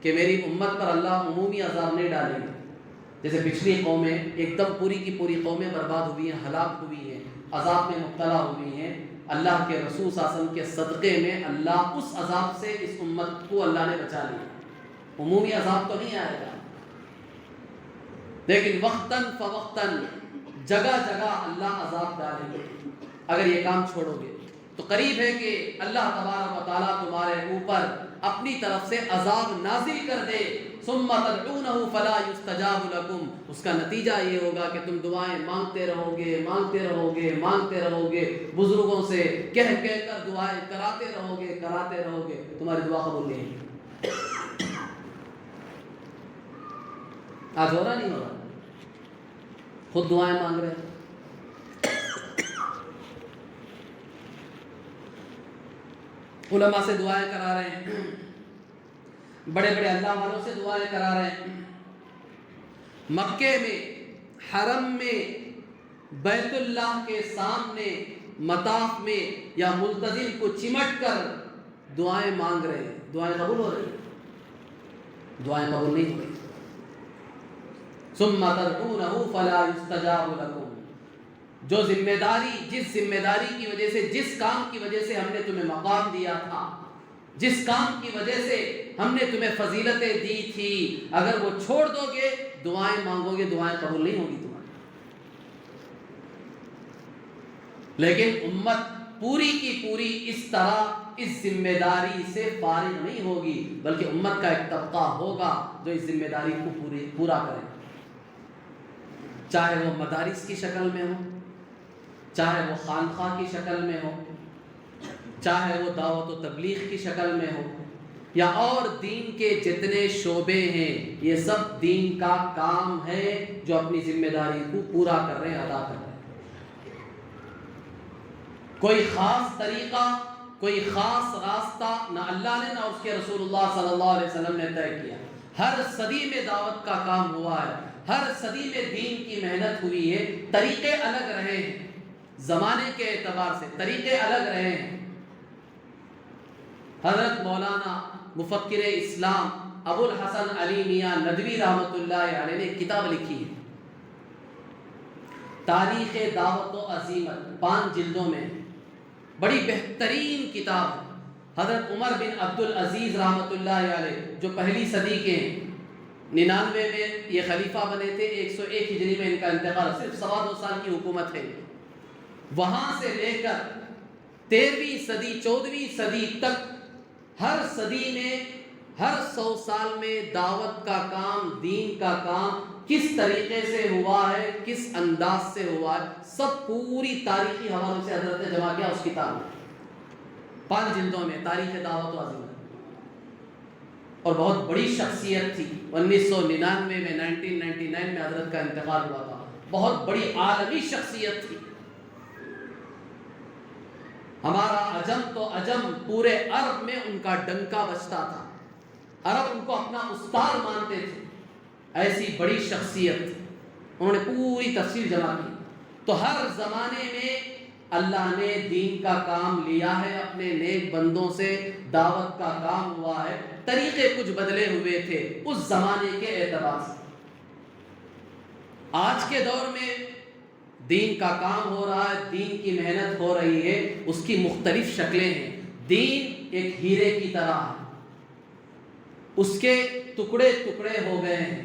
کہ میری امت پر اللہ عمومی عذاب نہیں ڈالے گا، جیسے پچھلی قومیں ایک دم پوری کی پوری قومیں برباد ہوئی ہیں، ہلاک ہوئی ہیں، عذاب میں مبتلا ہوئی ہیں، اللہ کے رسول صلی اللہ علیہ وسلم کے صدقے میں اللہ اس عذاب سے اس امت کو اللہ نے بچا لیا۔ عمومی عذاب تو نہیں آئے گا، لیکن وقتاً فوقتاً جگہ جگہ اللہ عذاب ڈالیں گے اگر یہ کام چھوڑو گے، تو قریب ہے کہ اللہ تبارک و تعالیٰ تمہارے اوپر اپنی طرف سے عذاب نازل کر دے، ثم تدعونہ فلا یستجاب لکم، اس کا نتیجہ یہ ہوگا کہ تم دعائیں مانگتے رہو گے، مانگتے رہو گے، مانگتے رہو گے، بزرگوں سے کہہ کر دعائیں کراتے رہو گے، تمہاری دعا قبول نہیں ہوگی۔ آج ہو رہا نہیں ہو رہا، خود دعائیں مانگ رہے ہیں، علماء سے دعائیں کرا رہے ہیں، بڑے بڑے اللہ والوں سے دعائیں کرا رہے ہیں، مکے میں، حرم میں، بیت اللہ کے سامنے، مطاف میں یا ملتزم کو چمٹ کر دعائیں مانگ رہے ہیں، دعائیں قبول ہو رہی ہیں؟ دعائیں قبول نہیں ہو رہی۔ ثم تدعونہ فلا یستجاب لکم، جو ذمہ داری، جس ذمہ داری کی وجہ سے، جس کام کی وجہ سے ہم نے تمہیں مقام دیا تھا، جس کام کی وجہ سے ہم نے تمہیں فضیلتیں دی تھی، اگر وہ چھوڑ دو گے، دعائیں مانگو گے، دعائیں قبول نہیں ہوگی تمہاری۔ لیکن امت پوری کی پوری اس طرح اس ذمہ داری سے فارغ نہیں ہوگی، بلکہ امت کا ایک طبقہ ہوگا جو اس ذمہ داری کو پورا کرے، چاہے وہ مدارس کی شکل میں ہو، چاہے وہ خانقاہ کی شکل میں ہو، چاہے وہ دعوت و تبلیغ کی شکل میں ہو، یا اور دین کے جتنے شعبے ہیں، یہ سب دین کا کام ہے جو اپنی ذمہ داری کو پورا کر رہے ہیں، ادا کر رہے ہیں۔ کوئی خاص طریقہ، کوئی خاص راستہ نہ اللہ نے نہ اس کے رسول اللہ صلی اللہ علیہ وسلم نے طے کیا۔ ہر صدی میں دعوت کا کام ہوا ہے، ہر صدی میں دین کی محنت ہوئی ہے، طریقے الگ رہے ہیں، زمانے کے اعتبار سے طریقے الگ رہے ہیں۔ حضرت مولانا مفکر اسلام ابو الحسن علی میاں ندوی رحمۃ اللہ علیہ نے ایک کتاب لکھی ہے، تاریخ دعوت و عزیمت، 5 جلدوں میں، بڑی بہترین کتاب ہے۔ حضرت عمر بن عبد العزیز رحمۃ اللہ علیہ جو پہلی صدی کے 99 میں یہ خلیفہ بنے تھے، 101 ہجری میں ان کا انتقال، صرف 2.25 سال کی حکومت ہے، وہاں سے لے کر 13ویں صدی 14ویں صدی تک ہر صدی میں، ہر 100 سال میں دعوت کا کام، دین کا کام کس طریقے سے ہوا ہے، کس انداز سے ہوا ہے، سب پوری تاریخی حوالوں سے حضرت نے جمع کیا اس کتاب میں۔ 5 جلدوں میں تاریخ دعوت و عظیمت، اور بہت بڑی شخصیت تھی۔ 1999 میں 1999 میں حضرت کا انتقال ہوا تھا۔ بہت بڑی عالمی شخصیت تھی۔ ہمارا عجم تو عجم، پورے عرب میں ان کا ڈنکا بجتا تھا، عرب ان کو اپنا استاد مانتے تھے، ایسی بڑی شخصیت تھی۔ انہوں نے پوری تفصیل جمع کی۔ تو ہر زمانے میں اللہ نے دین کا کام لیا ہے، اپنے نیک بندوں سے دعوت کا کام ہوا ہے، طریقے کچھ بدلے ہوئے تھے اس زمانے کے اعتبار سے۔ آج کے دور میں دین کا کام ہو رہا ہے، دین کی محنت ہو رہی ہے، اس کی مختلف شکلیں ہیں۔ دین ایک ہیرے کی طرح ہے، اس کے ٹکڑے ٹکڑے ہو گئے ہیں،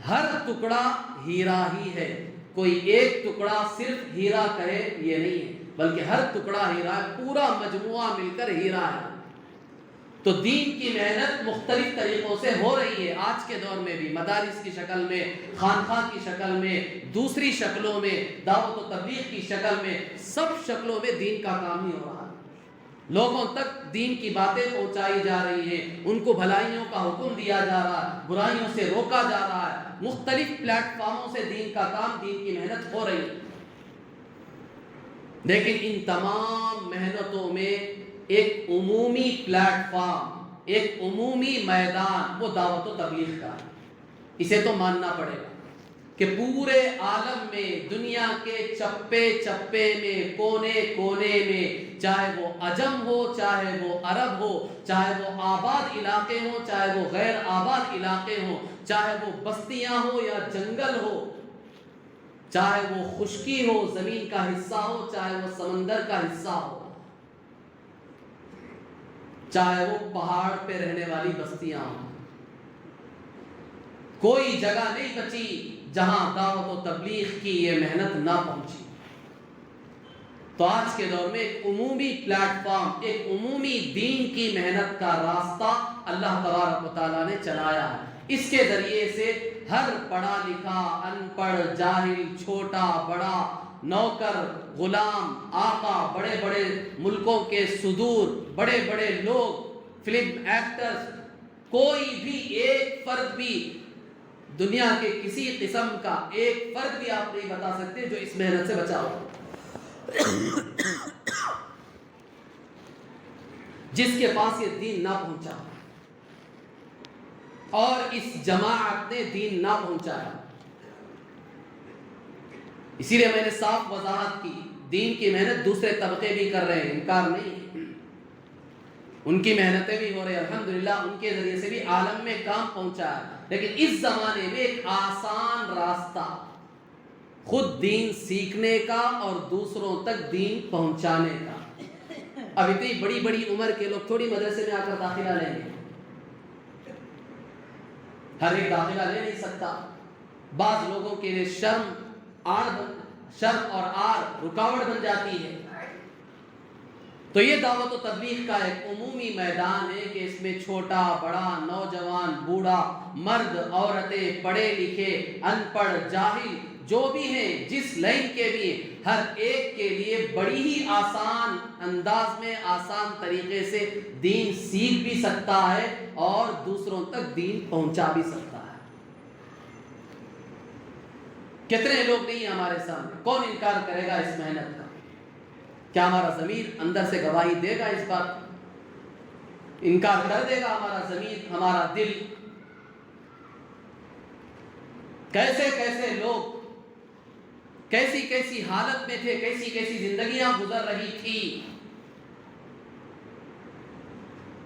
ہر ٹکڑا ہیرا ہی ہے۔ کوئی ایک ٹکڑا صرف ہیرا کہے یہ نہیں ہے، بلکہ ہر ٹکڑا ہیرا ہے، پورا مجموعہ مل کر ہیرا ہے۔ تو دین کی محنت مختلف طریقوں سے ہو رہی ہے آج کے دور میں بھی، مدارس کی شکل میں، خانقاہ کی شکل میں، دوسری شکلوں میں، دعوت و تبلیغ کی شکل میں، سب شکلوں میں دین کا کام ہی ہو رہا ہے۔ لوگوں تک دین کی باتیں پہنچائی جا رہی ہیں، ان کو بھلائیوں کا حکم دیا جا رہا ہے، برائیوں سے روکا جا رہا ہے۔ مختلف پلیٹ فارموں سے دین کا کام، دین کی محنت ہو رہی ہے۔ لیکن ان تمام محنتوں میں ایک عمومی پلیٹ فارم، ایک عمومی میدان، وہ دعوت و تبلیغ کا ہے۔ اسے تو ماننا پڑے گا کہ پورے عالم میں، دنیا کے چپے چپے میں، کونے کونے میں، چاہے وہ عجم ہو، چاہے وہ عرب ہو، چاہے وہ آباد علاقے ہوں، چاہے وہ غیر آباد علاقے ہوں، چاہے وہ بستیاں ہو یا جنگل ہو، چاہے وہ خشکی ہو، زمین کا حصہ ہو، چاہے وہ سمندر کا حصہ ہو، چاہے وہ پہاڑ پہ رہنے والی بستیاں ہوں، کوئی جگہ نہیں بچی جہاں دعوت و تبلیغ کی یہ محنت نہ پہنچی۔ تو آج کے دور میں ایک عمومی پلیٹ فارم، ایک عمومی دین کی محنت کا راستہ اللہ تبارک و تعالیٰ نے چلایا ہے۔ اس کے ذریعے سے ہر پڑھا لکھا، ان پڑھ، جاہل، چھوٹا بڑا، نوکر، غلام، آقا، بڑے بڑے ملکوں کے صدور، بڑے بڑے لوگ، فلم ایکٹرز، کوئی بھی ایک فرد بھی، دنیا کے کسی قسم کا ایک فرد بھی آپ نہیں بتا سکتے جو اس محنت سے بچا ہو، جس کے پاس یہ دین نہ پہنچا اور اس جماعت نے دین نہ پہنچایا۔ اسی لیے میں نے صاف وضاحت کی، دین کی محنت دوسرے طبقے بھی کر رہے ہیں، انکار نہیں، ان کی محنتیں بھی ہو رہی ہیں، الحمدللہ ان کے ذریعے سے بھی عالم میں کام پہنچا ہے۔ لیکن اس زمانے میں ایک آسان راستہ خود دین سیکھنے کا اور دوسروں تک دین پہنچانے کا۔ اب اتنی بڑی بڑی عمر کے لوگ تھوڑی مدرسے میں آ کر داخلہ لیں گے، ہر ایک داخلہ لے نہیں سکتا۔ بعض لوگوں کے لیے شرم اور آر رکاوٹ بن جاتی ہے۔ تو یہ دعوت و تبلیغ کا ایک عمومی میدان ہے کہ اس میں چھوٹا بڑا، نوجوان بوڑھا، مرد عورتیں، پڑھے لکھے ان پڑھ جاہل، جو بھی ہیں، جس لائن کے بھی ہیں، ہر ایک کے لیے بڑی ہی آسان انداز میں، آسان طریقے سے دین سیکھ بھی سکتا ہے اور دوسروں تک دین پہنچا بھی سکتا ہے۔ کتنے لوگ نہیں ہیں ہمارے سامنے، کون انکار کرے گا اس محنت کا؟ کیا ہمارا ضمیر اندر سے گواہی دے گا اس بات؟ انکار کر دے گا ہمارا ضمیر، ہمارا دل؟ کیسے کیسے لوگ کیسی کیسی حالت میں تھے، کیسی کیسی زندگیاں گزر رہی تھی،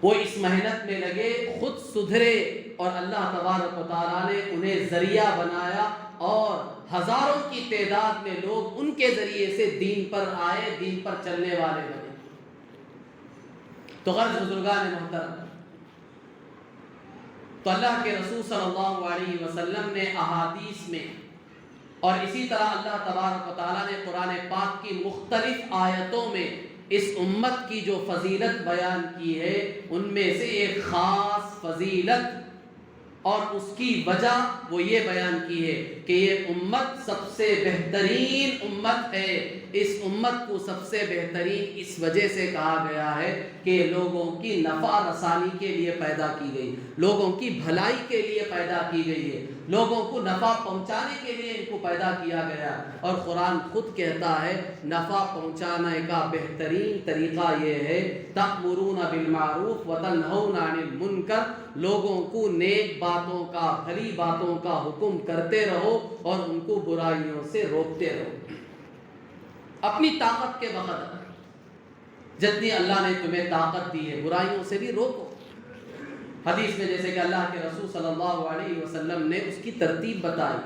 وہ اس محنت میں لگے، خود سدھرے اور اللہ تبارک و تعالیٰ نے انہیں ذریعہ بنایا اور ہزاروں کی تعداد میں لوگ ان کے ذریعے سے دین پر آئے، دین پر چلنے والے بنے۔ تو غرض بزرگان محترم، تو اللہ کے رسول صلی اللہ علیہ وسلم نے احادیث میں اور اسی طرح اللہ تبارک و تعالیٰ نے قرآن پاک کی مختلف آیتوں میں اس امت کی جو فضیلت بیان کی ہے، ان میں سے ایک خاص فضیلت اور اس کی وجہ وہ یہ بیان کی ہے کہ یہ امت سب سے بہترین امت ہے. اس امت کو سب سے بہترین اس وجہ سے کہا گیا ہے کہ لوگوں کی نفع رسانی کے لیے پیدا کی گئی، لوگوں کی بھلائی کے لیے پیدا کی گئی ہے، لوگوں کو نفع پہنچانے کے لیے ان کو پیدا کیا گیا. اور قرآن خود کہتا ہے نفع پہنچانے کا بہترین طریقہ یہ ہے تأمرون بالمعروف وتنہون عن المنکر، لوگوں کو نیک باتوں کا، بھلی باتوں کا حکم کرتے رہو اور ان کو برائیوں سے روکتے رہو اپنی طاقت کے بقدر. جتنی اللہ نے تمہیں طاقت دی ہے برائیوں سے بھی روکو. حدیث میں جیسے کہ اللہ کے رسول صلی اللہ علیہ وسلم نے اس کی ترتیب بتائی.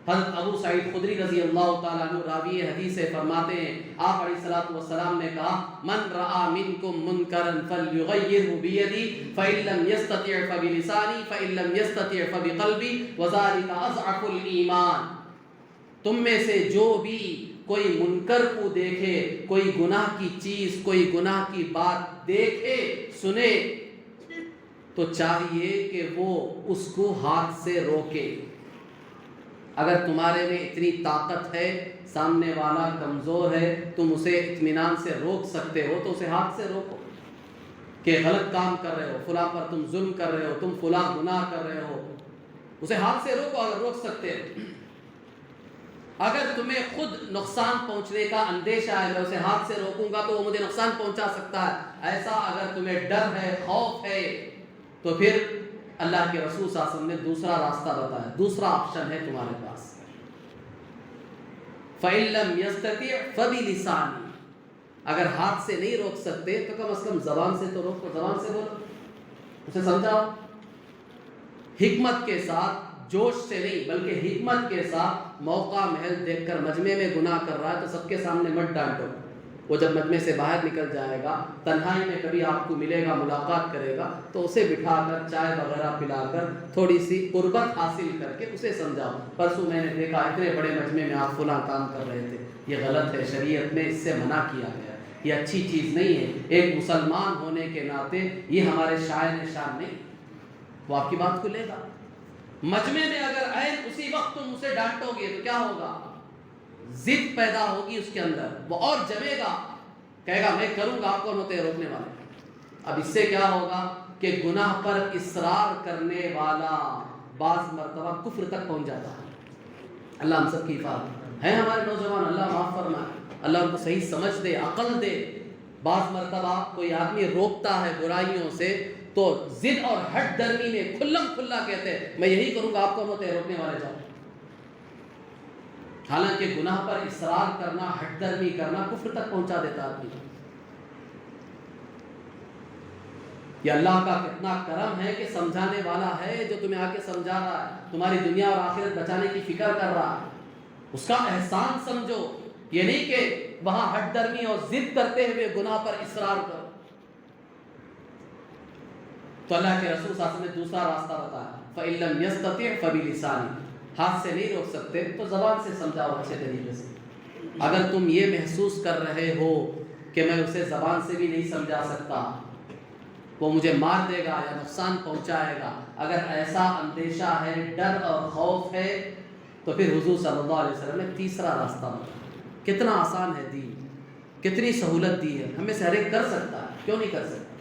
حضرت ابو سعید خدری رضی اللہ تعالیٰ عنہ راوی حدیث سے فرماتے ہیں آپ علیہ الصلوۃ والسلام نے کہا من رأى منکم منکرا فلیغیرہ بیدی فإن لم یستطع فبلسانی فإن لم یستطع فبقلبی وذلک اضعف الایمان. تم میں سے جو بھی کوئی منکر کو دیکھے، کوئی گناہ کی چیز، کوئی گناہ کی بات دیکھے سنے تو چاہیے کہ وہ اس کو ہاتھ سے روکے. اگر تمہارے میں اتنی طاقت ہے، سامنے والا کمزور ہے، تم اسے اطمینان سے روک سکتے ہو تو اسے ہاتھ سے روکو کہ غلط کام کر رہے ہو، فلاں پر تم ظلم کر رہے ہو، تم فلاں گناہ کر رہے ہو، اسے ہاتھ سے روکو اگر روک سکتے ہو. اگر تمہیں خود نقصان پہنچنے کا اندیشہ ہے، میں اسے ہاتھ سے روکوں گا تو وہ مجھے نقصان پہنچا سکتا ہے، ایسا اگر تمہیں ڈر ہے، خوف ہے، تو پھر اللہ کے رسول صلی اللہ علیہ وسلم نے دوسرا راستہ بتایا، دوسرا آپشن ہے تمہارے پاس. فَإِن لَّمْ يَسْتَطِعْ فَبِلِسَانِهِ، اگر ہاتھ سے نہیں روک سکتے تو کم از کم زبان سے تو روکو، زبان سے بولو، اسے سمجھاؤ حکمت کے ساتھ، جوش سے نہیں بلکہ حکمت کے ساتھ. موقع محل دیکھ کر مجمع میں گناہ کر رہا ہے تو سب کے سامنے مت ڈانٹو. وہ جب مجمع سے باہر نکل جائے گا، تنہائی میں کبھی آپ کو ملے گا، ملاقات کرے گا تو اسے بٹھا کر چائے وغیرہ پلا کر تھوڑی سی قربت حاصل کر کے اسے سمجھاؤ پرسوں میں نے دیکھا اتنے بڑے مجمع میں آپ فلاں کام کر رہے تھے، یہ غلط ہے، شریعت میں اس سے منع کیا گیا، یہ اچھی چیز نہیں ہے. ایک مسلمان ہونے کے ناطے یہ ہمارے شاعر شان نہیں. وہ آپ کی بات کو لے گا. مجمع میں اگر عین اسی وقت تم اسے ڈانٹو گے تو کیا ہوگا؟ ضد پیدا ہوگی اس کے اندر، وہ اور جمے گا، کہے گا میں کروں گا، آپ کون ہوتے ہیں روکنے والے. اب اس سے کیا ہوگا کہ گناہ پر اصرار کرنے والا بعض مرتبہ کفر تک پہنچ جاتا ہے. اللہ ہم سب کی حفاظت ہے. ہمارے نوجوان اللہ معاف فرمائے، اللہ ان کو صحیح سمجھ دے، عقل دے. بعض مرتبہ کوئی آدمی روکتا ہے برائیوں سے تو ضد اور ہٹ درمی میں کھلم کھلا کہتے ہیں میں یہی کروں گا، آپ کون ہوتے ہیں روکنے والے، جاؤ. حالانکہ گناہ پر اصرار کرنا، ہٹ درمی کرنا کفر تک پہنچا دیتا آدمی. یہ اللہ کا کتنا کرم ہے کہ سمجھانے والا ہے جو تمہیں آ کے سمجھا رہا ہے، تمہاری دنیا اور آخرت بچانے کی فکر کر رہا ہے. اس کا احسان سمجھو، یہ نہیں کہ وہاں ہٹ درمی اور ضد کرتے ہوئے گناہ پر اصرار کرو. تو اللہ کے رسول صلی اللہ علیہ وسلم نے دوسرا راستہ بتایا فَإِن لَّمْ يَسْتَطِعْ فَبِلِسَانِهِ، ہاتھ سے نہیں روک سکتے تو زبان سے سمجھاؤ اچھے طریقے سے. اگر تم یہ محسوس کر رہے ہو کہ میں اسے زبان سے بھی نہیں سمجھا سکتا، وہ مجھے مار دے گا یا نقصان پہنچائے گا، اگر ایسا اندیشہ ہے، ڈر اور خوف ہے، تو پھر حضور صلی اللہ علیہ وسلم نے تیسرا راستہ بتایا. کتنا آسان ہے دین، کتنی سہولت دی ہے، ہمیں سے ہر ایک کر سکتا ہے، کیوں نہیں کر سکتا.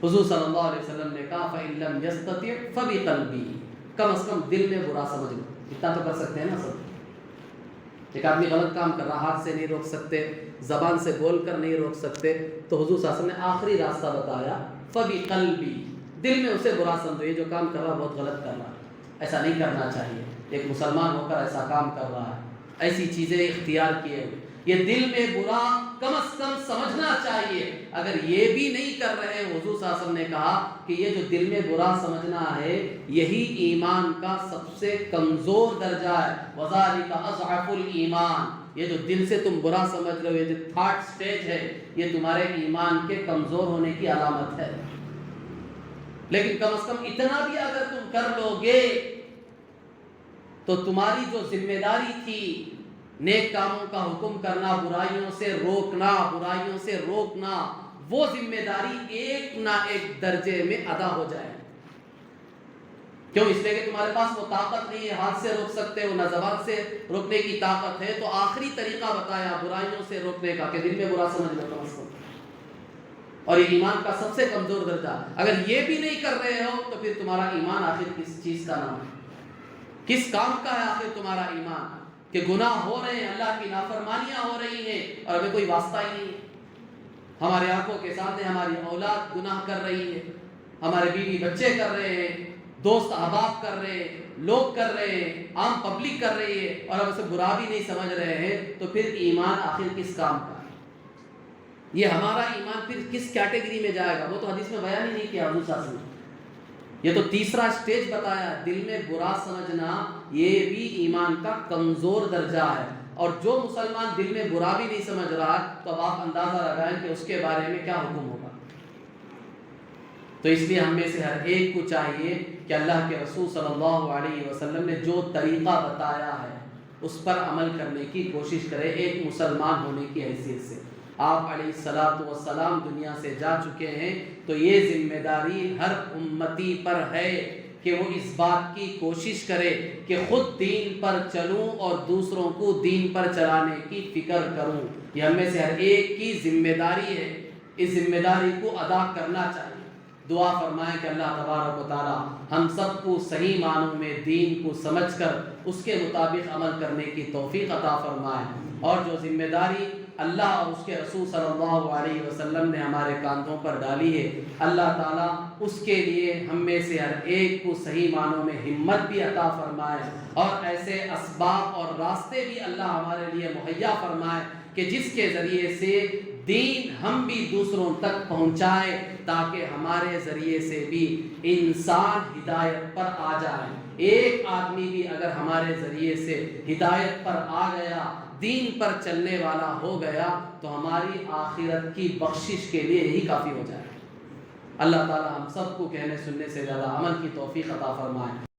حضور صلی اللہ علیہ وسلم نے کہا فَإِن لَّمْ يَسْتَطِعْ فَبِقَلْبِهِ، کم از کم دل میں برا سمجھ لو. اتنا تو کر سکتے ہیں نا سب. ایک آدمی غلط کام کر رہا، ہاتھ سے نہیں روک سکتے، زبان سے بول کر نہیں روک سکتے، تو حضور صلی اللہ علیہ وسلم نے آخری راستہ بتایا فَبِقَلْبِهِ، دل میں اسے برا سمجھو، یہ جو کام کر رہا بہت غلط کر رہا ہے، ایسا نہیں کرنا چاہیے. ایک مسلمان ہو کر ایسا کام کر رہا ہے، ایسی چیزیں اختیار کیے ہوئے، یہ دل میں برا کم از کم سمجھنا چاہیے. اگر یہ بھی نہیں کر رہے، حضور صلی اللہ علیہ وسلم نے کہا کہ یہ جو دل میں برا سمجھنا ہے یہی ایمان کا سب سے کمزور درجہ ہے. وَذَلِكَ أَضْعَفُ الْإِيمَانِ، یہ جو دل سے تم برا سمجھ رہے ہو، یہ جو تھارڈ سٹیج ہے، یہ تمہارے ایمان کے کمزور ہونے کی علامت ہے. لیکن کم از کم اتنا بھی اگر تم کر لو گے تو تمہاری جو ذمہ داری تھی نیک کاموں کا حکم کرنا، برائیوں سے روکنا، برائیوں سے روکنا، وہ ذمہ داری ایک نہ ایک درجے میں ادا ہو جائے. کیوں؟ اس لیے کہ تمہارے پاس وہ طاقت نہیں ہے، ہاتھ سے روک سکتے ہو نہ زبان سے روکنے کی طاقت ہے، تو آخری طریقہ بتایا برائیوں سے روکنے کا کہ دل میں برا سمجھ لو کم از کم۔ اور یہ ایمان کا سب سے کمزور درجہ، اگر یہ بھی نہیں کر رہے ہو تو پھر تمہارا ایمان آخر کس چیز کا نام ہے؟ کس کام کا ہے آخر تمہارا ایمان؟ کہ گناہ ہو رہے ہیں، اللہ کی نافرمانیاں ہو رہی ہیں اور ہمیں کوئی واسطہ ہی نہیں ہے۔ ہمارے آنکھوں کے سامنے ہماری اولاد گناہ کر رہی ہے، ہمارے بیوی بچے کر رہے ہیں، دوست احباب کر رہے ہیں، لوگ کر رہے ہیں، عام پبلک کر رہی ہے اور ہم اسے برا بھی نہیں سمجھ رہے ہیں، تو پھر ایمان آخر کس کام کا ہے؟ یہ ہمارا ایمان پھر کس کیٹیگری میں جائے گا؟ وہ تو حدیث میں بیان ہی نہیں کیا حضور صلی اللہ علیہ وسلم۔ یہ تو تیسرا سٹیج بتایا، دل میں برا سمجھنا یہ بھی ایمان کا کمزور درجہ ہے۔ اور جو مسلمان دل میں برا بھی نہیں سمجھ رہا تو اب آپ اندازہ لگائیں کہ اس کے بارے میں کیا حکم ہوگا۔ تو اس لیے ہم میں سے ہر ایک کو چاہیے کہ اللہ کے رسول صلی اللہ علیہ وسلم نے جو طریقہ بتایا ہے اس پر عمل کرنے کی کوشش کرے، ایک مسلمان ہونے کی حیثیت سے۔ آپ علیہ الصلاۃ والسلام دنیا سے جا چکے ہیں، تو یہ ذمہ داری ہر امتی پر ہے کہ وہ اس بات کی کوشش کرے کہ خود دین پر چلوں اور دوسروں کو دین پر چلانے کی فکر کروں۔ یہ ہم میں سے ہر ایک کی ذمہ داری ہے، اس ذمہ داری کو ادا کرنا چاہیے۔ دعا فرمائیں کہ اللہ تبارک و تعالی ہم سب کو صحیح معنوں میں دین کو سمجھ کر اس کے مطابق عمل کرنے کی توفیق عطا فرمائے، اور جو ذمہ داری اللہ اور اس کے رسول صلی اللہ علیہ وسلم نے ہمارے کاندھوں پر ڈالی ہے، اللہ تعالیٰ اس کے لیے ہم میں سے ہر ایک کو صحیح معنوں میں ہمت بھی عطا فرمائے، اور ایسے اسباب اور راستے بھی اللہ ہمارے لیے مہیا فرمائے کہ جس کے ذریعے سے دین ہم بھی دوسروں تک پہنچائے، تاکہ ہمارے ذریعے سے بھی انسان ہدایت پر آ جائے۔ ایک آدمی بھی اگر ہمارے ذریعے سے ہدایت پر آ گیا، دین پر چلنے والا ہو گیا، تو ہماری آخرت کی بخشش کے لیے یہی کافی ہو جائے۔ اللہ تعالی ہم سب کو کہنے سننے سے زیادہ عمل کی توفیق عطا فرمائے۔